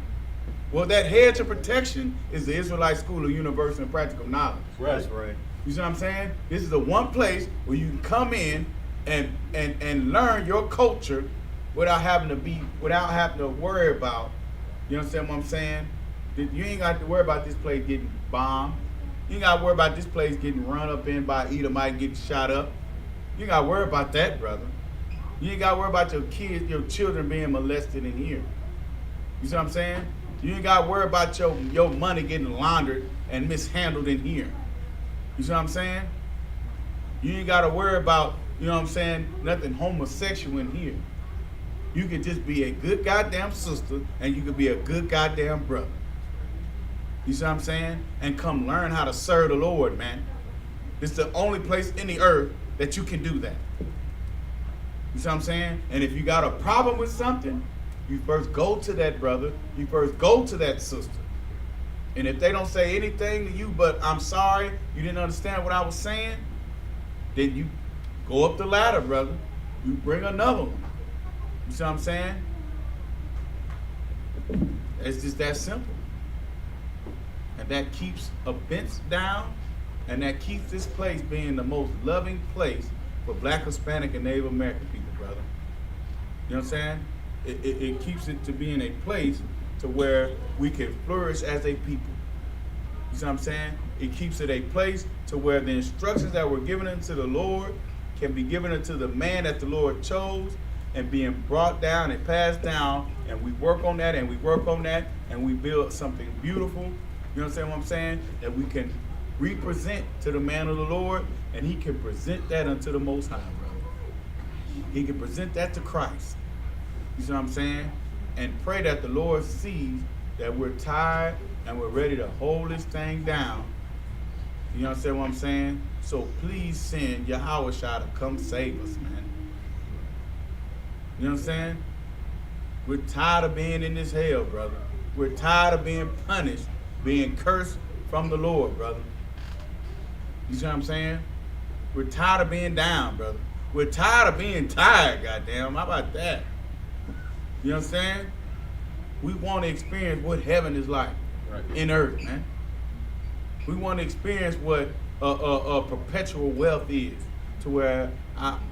Speaker 1: Well, that hedge of protection is the Israelite School of Universal and Practical Knowledge.
Speaker 3: That's right.
Speaker 1: You see what I'm saying? This is the one place where you can come in and learn your culture without having to worry about, you understand what I'm saying? You ain't got to worry about this place getting bombed. You ain't got to worry about this place getting run up in by Edomite, getting shot up. You ain't got to worry about that, brother. You ain't got to worry about your kids, your children being molested in here. You see what I'm saying? You ain't got to worry about your money getting laundered and mishandled in here. You see what I'm saying? You ain't got to worry about, you know what I'm saying, nothing homosexual in here. You can just be a good goddamn sister and you can be a good goddamn brother. You see what I'm saying? And come learn how to serve the Lord, man. It's the only place in the earth that you can do that. You see what I'm saying? And if you got a problem with something, you first go to that brother, you first go to that sister. And if they don't say anything to you but I'm sorry, you didn't understand what I was saying, then you go up the ladder, brother. You bring another one. You see what I'm saying? It's just that simple. And that keeps offense down, and that keeps this place being the most loving place for Black, Hispanic, and Native American people, brother. You know what I'm saying? It keeps it to being a place to where we can flourish as a people. You see what I'm saying? It keeps it a place to where the instructions that were given unto the Lord can be given unto the man that the Lord chose and being brought down and passed down, and we work on that and we work on that and we build something beautiful. You understand what I'm saying? That we can represent to the man of the Lord, and he can present that unto the Most High, brother. He can present that to Christ. You see what I'm saying? And pray that the Lord sees that we're tired and we're ready to hold this thing down. You understand what I'm saying? So please send Yahweh Shai to come save us, man. You know what I'm saying? We're tired of being in this hell, brother. We're tired of being punished, being cursed from the Lord, brother. You see what I'm saying? We're tired of being down, brother. We're tired of being tired, goddamn. How about that? You understand? We want to experience what heaven is like in earth, man. We want to experience what perpetual wealth is, to where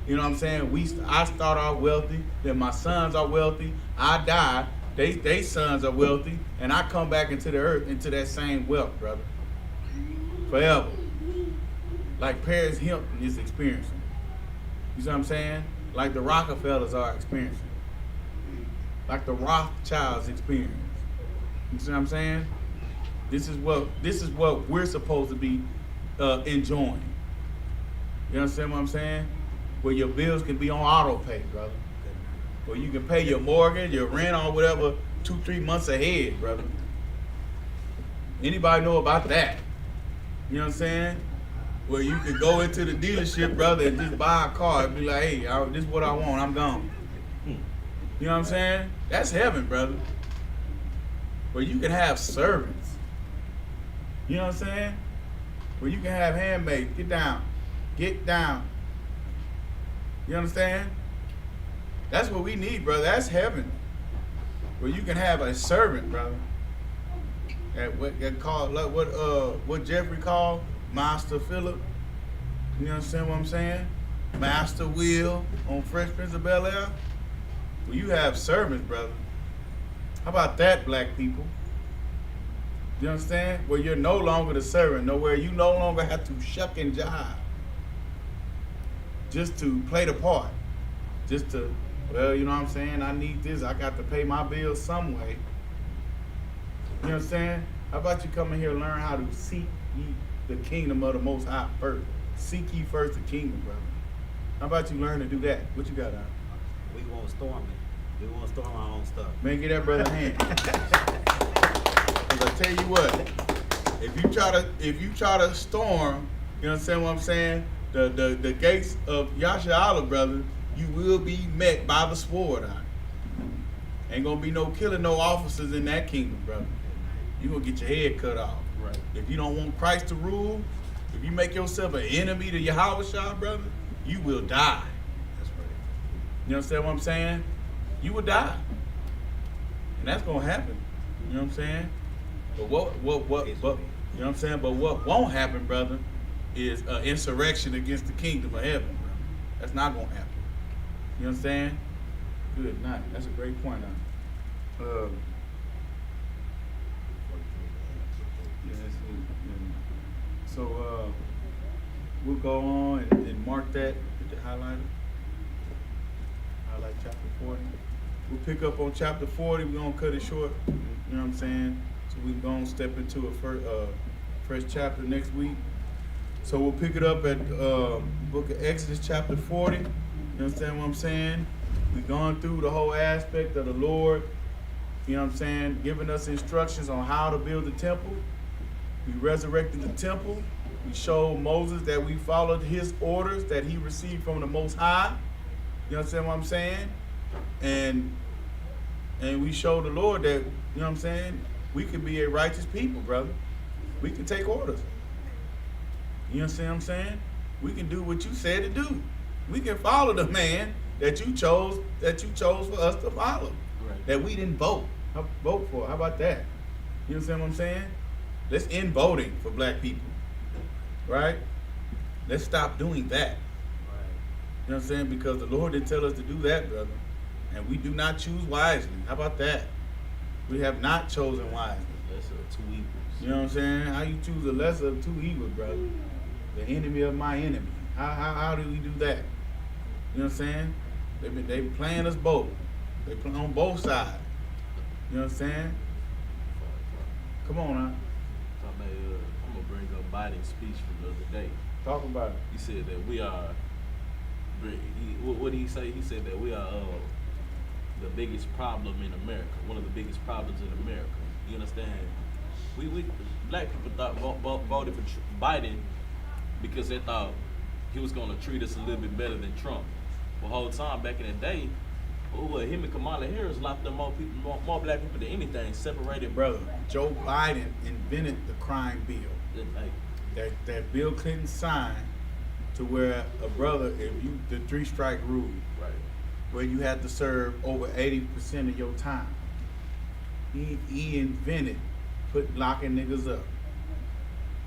Speaker 1: you know what I'm saying? I start off wealthy, then my sons are wealthy. I die, they sons are wealthy, and I come back into the earth, into that same wealth, brother. Forever. Like Paris Hilton is experiencing. You see what I'm saying? Like the Rockefellers are experiencing. Like the Rothschilds experience. You see what I'm saying? This is what we're supposed to be enjoying. You understand what I'm saying? Where your bills can be on auto pay, brother. Where you can pay your mortgage, your rent, or whatever 2-3 months ahead, brother. Anybody know about that? You know what I'm saying? Where you can go into the dealership, brother, and just buy a car and be like, hey, this is what I want, I'm gone. You know what I'm saying? That's heaven, brother. Where you can have servants. You know what I'm saying? Where you can have handmaids. Get down. Get down. You understand? That's what we need, brother. That's heaven. Where you can have a servant, brother. What Jeffrey called Master Philip. You understand what I'm saying? Master Will on Fresh Prince of Bel-Air. Well, you have servants, brother. How about that, black people? You understand? Where you're no longer the servant, where you no longer have to shuck and jive just to play the part. Just to, well, you know what I'm saying? I need this. I got to pay my bills some way. You know what I'm saying? How about you come in here and learn how to seek ye the kingdom of the Most High first? Seek ye first the kingdom, brother. How about you learn to do that? What you got on?
Speaker 3: We want to storm it. We want to storm our own stuff.
Speaker 1: Man, get that brother a hand. Cause I tell you what, if you try to storm, you understand what I'm saying? The gates of Yasha, brother, you will be met by the sword. Ain't gonna be no killing no officers in that kingdom, brother. You gonna get your head cut off.
Speaker 2: Right.
Speaker 1: If you don't want Christ to rule, if you make yourself an enemy to Yahweh, brother, you will die.
Speaker 3: That's right.
Speaker 1: You understand what I'm saying? You will die. And that's gonna happen. You know what I'm saying? But what you know what I'm saying? But what won't happen, brother, is an insurrection against the kingdom of heaven, brother. That's not gonna happen. You understand? Good night. That's a great point, huh? Yeah, that's it. Yeah. So we'll go on and mark that with the highlighter. Highlight chapter 40. We'll pick up on chapter 40. We're gonna cut it short. You know what I'm saying? So we're gonna step into a fresh chapter next week. So we'll pick it up at book of Exodus chapter 40. You understand what I'm saying? We've gone through the whole aspect of the Lord, you know what I'm saying, giving us instructions on how to build the temple. We resurrected the temple. We showed Moses that we followed his orders that he received from the Most High. You understand what I'm saying? And we showed the Lord that, you know what I'm saying, we can be a righteous people, brother. We can take orders. You understand what I'm saying? We can do what you said to do. We can follow the man that you chose for us to follow.
Speaker 2: Right.
Speaker 1: That we didn't vote for. How about that? You understand what I'm saying? Let's end voting for black people. Right? Let's stop doing that.
Speaker 3: Right.
Speaker 1: You know what I'm saying? Because the Lord didn't tell us to do that, brother. And we do not choose wisely. How about that? We have not chosen wisely.
Speaker 2: Lesser of two evils.
Speaker 1: You know what I'm saying? How you choose the lesser of two evils, brother? The enemy of my enemy. How do we do that? You know what I'm saying? They playing us both. They play on both sides. You know what I'm saying? Come on now.
Speaker 2: I'm gonna bring up Biden's speech from the other day.
Speaker 1: Talk about it.
Speaker 2: He said that we are. What did he say? He said that we are the biggest problem in America. One of the biggest problems in America. You understand? We black people voted for Biden because they thought he was gonna treat us a little bit better than Trump. The whole time back in the day, him and Kamala Harris locked up more black people than anything, separated.
Speaker 1: Brother, Joe Biden invented the crime bill.
Speaker 2: Like,
Speaker 1: That Bill Clinton signed to where the 3-strike rule,
Speaker 2: right.
Speaker 1: where you had to serve over 80% of your time. He invented locking niggas up.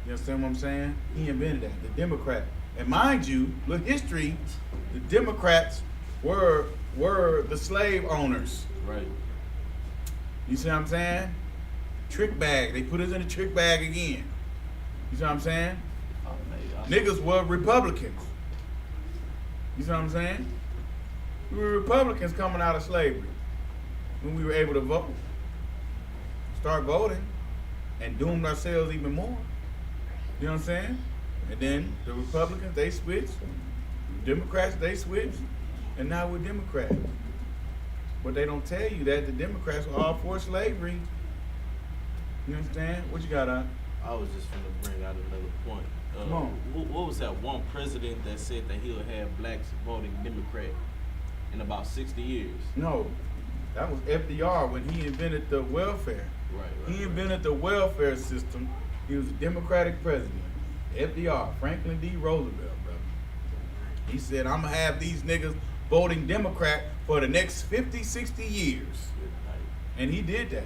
Speaker 1: You understand what I'm saying? He invented that. The Democrat. And mind you, look history, the Democrats were the slave owners.
Speaker 2: Right.
Speaker 1: You see what I'm saying? Trick bag. They put us in a trick bag again. You see what I'm saying? Niggas were Republicans. You see what I'm saying? We were Republicans coming out of slavery when we were able to vote. Start voting and doomed ourselves even more. You know what I'm saying? And then the Republicans, they switched. Democrats, they switched. And now we're Democrats. But they don't tell you that the Democrats were all for slavery. You understand? What you got on?
Speaker 2: I was just gonna bring out another point.
Speaker 1: Come on.
Speaker 2: What was that one president that said that he'll have blacks voting Democrat in about 60 years?
Speaker 1: No, that was FDR when he invented the welfare.
Speaker 2: Right.
Speaker 1: He invented the welfare system. He was a Democratic president. FDR, Franklin D. Roosevelt, brother. He said, I'm going to have these niggas voting Democrat for the next 50, 60 years. And he did that.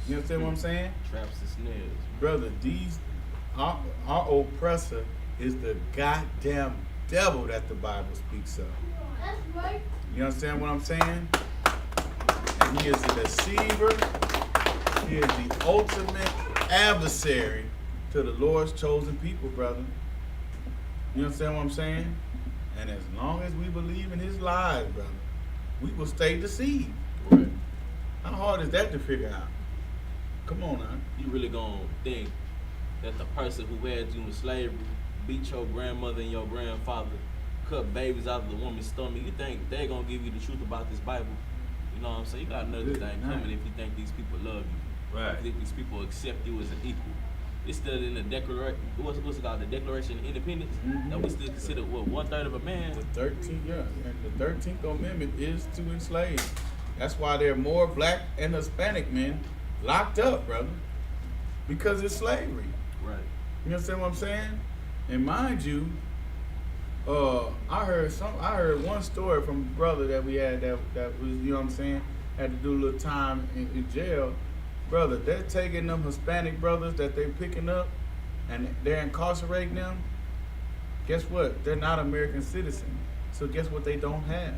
Speaker 1: You understand what I'm saying?
Speaker 2: Traps and snares.
Speaker 1: Brother, our oppressor is the goddamn devil that the Bible speaks of.
Speaker 5: That's right.
Speaker 1: You understand what I'm saying? And he is a deceiver. He is the ultimate adversary to the Lord's chosen people, brother. You understand what I'm saying? And as long as we believe in his lies, brother, we will stay deceived.
Speaker 2: Right.
Speaker 1: How hard is that to figure out? Come on now.
Speaker 2: You really gonna think that the person who had you in slavery, beat your grandmother and your grandfather, cut babies out of the woman's stomach, you think they're gonna give you the truth about this Bible? You know what I'm saying? You got another
Speaker 1: Good
Speaker 2: thing
Speaker 1: night.
Speaker 2: coming if you think these people love you.
Speaker 3: Right.
Speaker 2: If these people accept you as an equal. It's still in the Declaration, what's it called? The Declaration of Independence?
Speaker 1: Mhm.
Speaker 2: That we still consider, what, 1/3 of a man?
Speaker 1: The 13th, yeah, and the 13th Amendment is to enslave. That's why there are more black and Hispanic men locked up, brother, because it's slavery.
Speaker 2: Right.
Speaker 1: You understand what I'm saying? And mind you, I heard one story from a brother that we had that was, you know what I'm saying, had to do a little time in jail. Brother, they're taking them Hispanic brothers that they're picking up and they're incarcerating them. Guess what? They're not American citizens. So guess what they don't have?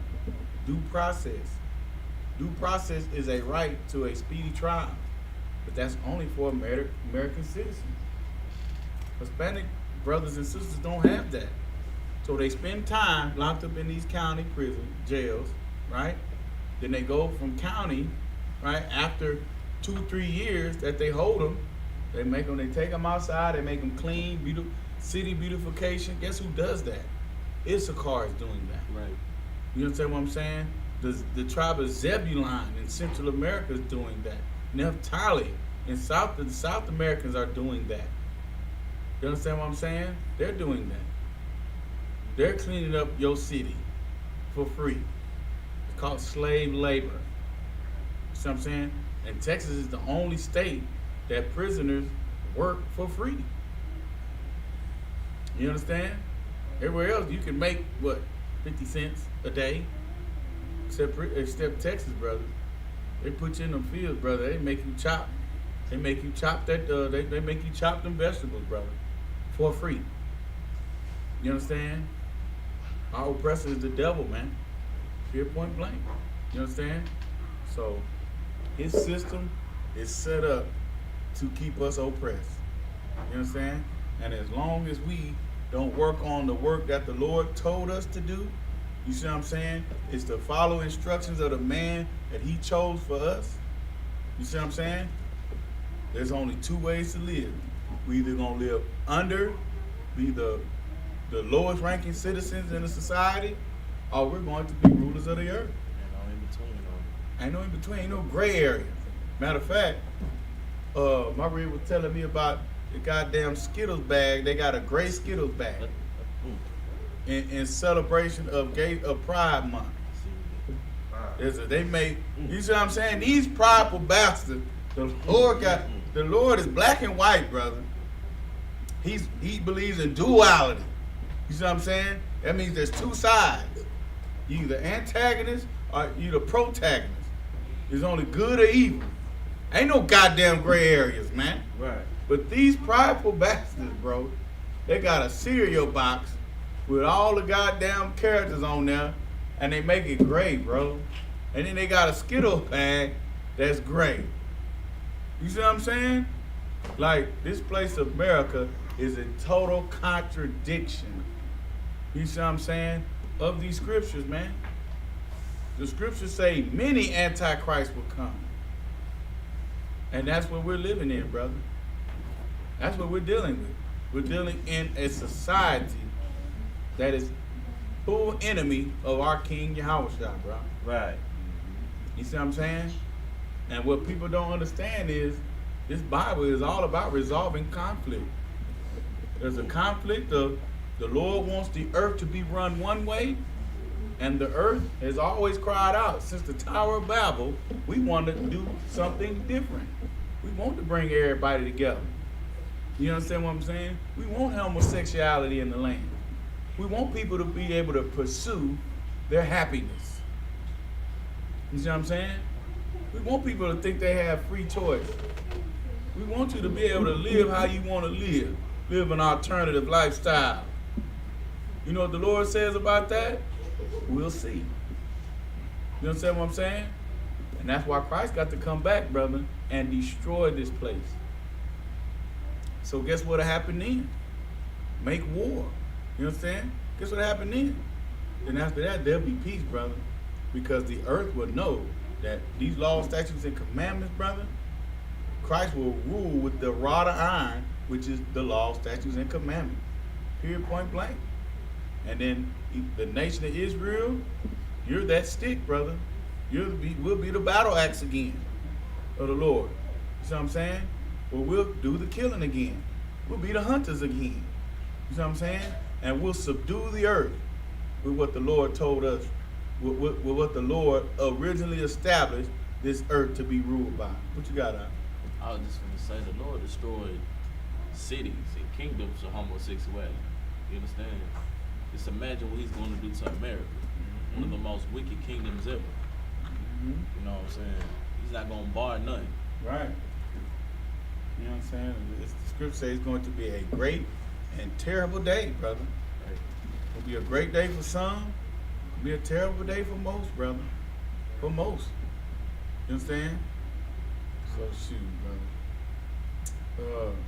Speaker 1: Due process. Due process is a right to a speedy trial, but that's only for American citizens. Hispanic brothers and sisters don't have that. So they spend time locked up in these county prison jails, right? Then they go from county, right, after 2-3 years that they hold them, they take them outside, they make them clean, city beautification. Guess who does that? Isupk is doing that.
Speaker 2: Right.
Speaker 1: You understand what I'm saying? The tribe of Zebulon in Central America is doing that. Naphtali in the South Americans are doing that. You understand what I'm saying? They're doing that. They're cleaning up your city for free. It's called slave labor. You see what I'm saying? And Texas is the only state that prisoners work for free. You understand? Everywhere else you can make, what, 50 cents a day? Except Texas, brother. They put you in them fields, brother. They make you chop. They make you chop that. They make you chop them vegetables, brother, for free. You understand? Our oppressor is the devil, man. Here, point blank. You understand? So his system is set up to keep us oppressed. You understand? And as long as we don't work on the work that the Lord told us to do, you see what I'm saying? It's to follow instructions of the man that he chose for us. You see what I'm saying? There's only two ways to live. We either gonna live under, be the lowest ranking citizens in the society, or we're going to be rulers of the earth.
Speaker 2: And all in between,
Speaker 1: Ain't no in between, ain't no gray area. Matter of fact, my reader was telling me about the goddamn Skittles bag. They got a gray Skittles bag in celebration of Pride Month. They make, you see what I'm saying? These prideful bastards, the Lord is black and white, brother. He believes in duality. You see what I'm saying? That means there's two sides. You either antagonist or you the protagonist. There's only good or evil. Ain't no goddamn gray areas, man.
Speaker 3: Right.
Speaker 1: But these prideful bastards, bro, they got a cereal box with all the goddamn characters on there, and they make it gray, bro. And then they got a Skittles bag that's gray. You see what I'm saying? Like, this place of America is a total contradiction. You see what I'm saying? Of these scriptures, man. The scriptures say many antichrists will come. And that's what we're living in, brother. That's what we're dealing with. We're dealing in a society that is full enemy of our King Yahushua, bro.
Speaker 3: Right.
Speaker 1: You see what I'm saying? And what people don't understand is this Bible is all about resolving conflict. There's a conflict of the Lord wants the earth to be run one way, and the earth has always cried out since the Tower of Babel, we want to do something different. We want to bring everybody together. You understand what I'm saying? We want homosexuality in the land. We want people to be able to pursue their happiness. You see what I'm saying? We want people to think they have free choice. We want you to be able to live how you want to live an alternative lifestyle. You know what the Lord says about that? We'll see. You understand what I'm saying? And that's why Christ got to come back, brother, and destroy this place. So guess what happened then? Make war. You understand? Guess what happened then? Then after that, there'll be peace, brother. Because the earth will know that these laws, statutes, and commandments, brother, Christ will rule with the rod of iron, which is the law, statutes, and commandments. Period, point blank. And then the nation of Israel, you're that stick, brother. We'll be the battle axe again of the Lord. You see what I'm saying? Well, we'll do the killing again. We'll be the hunters again. You see what I'm saying? And we'll subdue the earth with what the Lord told us, with what the Lord originally established this earth to be ruled by. What you got,
Speaker 2: I was just going to say, the Lord destroyed cities and kingdoms of homosexuality. You understand? Just imagine what he's going to do to America. Mm-hmm. One of the most wicked kingdoms ever. Mm-hmm. You know what I'm saying? He's not going to bar nothing.
Speaker 1: Right. You know what I'm saying? The scripture says it's going to be a great and terrible day, brother. Right. It'll be a great day for some. It'll be a terrible day for most, brother. For most. You understand? So shoot, brother.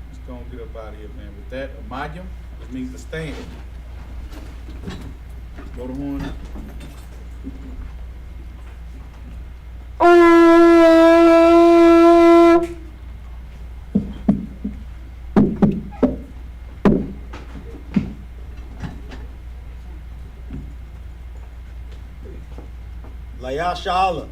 Speaker 1: Let's go and get up out of here, man. With that, Amayim, which means to stand. Go to horn.
Speaker 3: Layashala.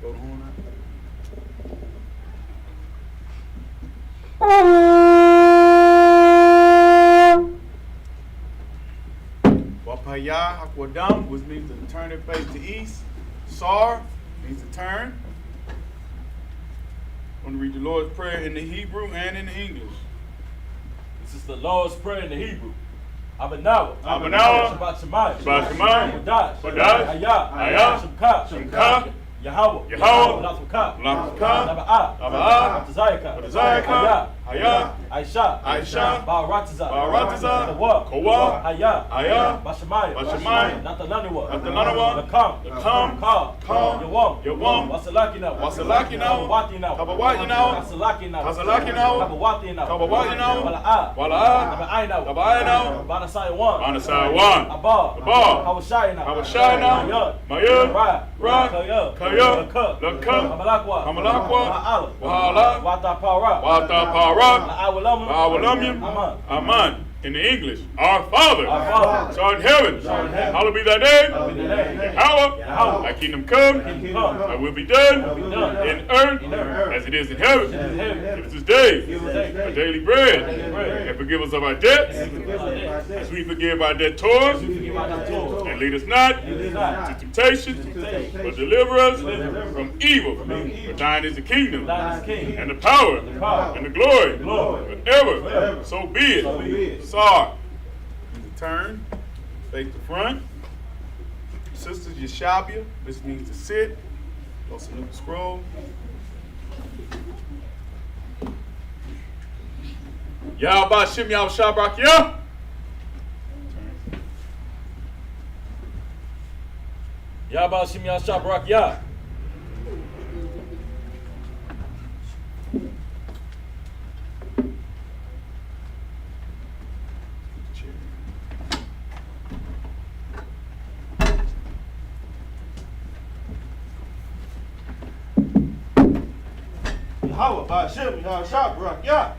Speaker 1: Go to horn. Wapaya Hakwadam, which means to turn it face to east. Sar means to turn. I'm going to read the Lord's Prayer in the Hebrew and in the English.
Speaker 2: This is the Lord's Prayer in the Hebrew. Abanawa.
Speaker 5: Shabbat
Speaker 2: Shemayim.
Speaker 5: Wadash.
Speaker 2: Hayah.
Speaker 5: Shemka.
Speaker 2: Yahweh.
Speaker 5: Lamsuka.
Speaker 2: Naba'ah.
Speaker 5: Tazayaka. Hayah.
Speaker 2: Aisha.
Speaker 5: Baratiza.
Speaker 2: Kawa.
Speaker 5: Hayah.
Speaker 2: Bashamayim. Natalaniwa.
Speaker 5: Nakam. Yawam.
Speaker 2: Wasalakina.
Speaker 5: Kabawatina.
Speaker 2: Kasalakina.
Speaker 5: Wala'ah. Nabaina. Banasai. Abba. Hawashayna. Mayud. Ra. Kaya. Lakam. Hamalakwa. Wahala. Watapara. Aman. In the English, our Father, which art in heaven, hallowed be thy name. Yahweh, thy kingdom come, thy will be done in earth as it is in heaven. Give us this day our daily bread, and forgive us of our debts, as we forgive our debtors, and lead us not into temptation, but deliver us from evil. For thine is the kingdom, and the power, and the glory, forever. So be it. Sar.
Speaker 1: Turn, face the front. Sisters, Yeshabia, which means to sit. Go salute the scroll.
Speaker 5: Yahweh Shem Yahweh Shabrak Yah.
Speaker 6: Yahba Shim Yahshua Barak Yah.
Speaker 7: Yahweh Ba'ashem Yahshua Barak Yah.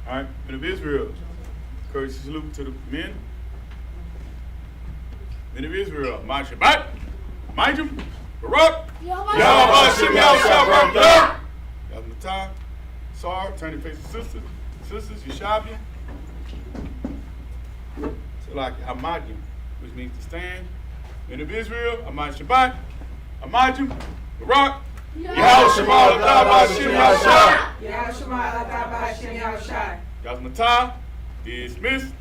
Speaker 1: All right, men of Israel, courtesy salute to the men. Men of Israel, my Shabbat, Majum, Barak, Yahweh Shem Yahshua Barak Yah. Yahweh Sar, turn your face to sisters, Yeshabia. So like Amadim, which means to stand. Men of Israel, Amad Shabbat, Amajum, Barak, Yahweh Shem Yahshua.
Speaker 4: Yahshua Alakah B'Hashem Yahushai.
Speaker 1: Yahweh dismissed.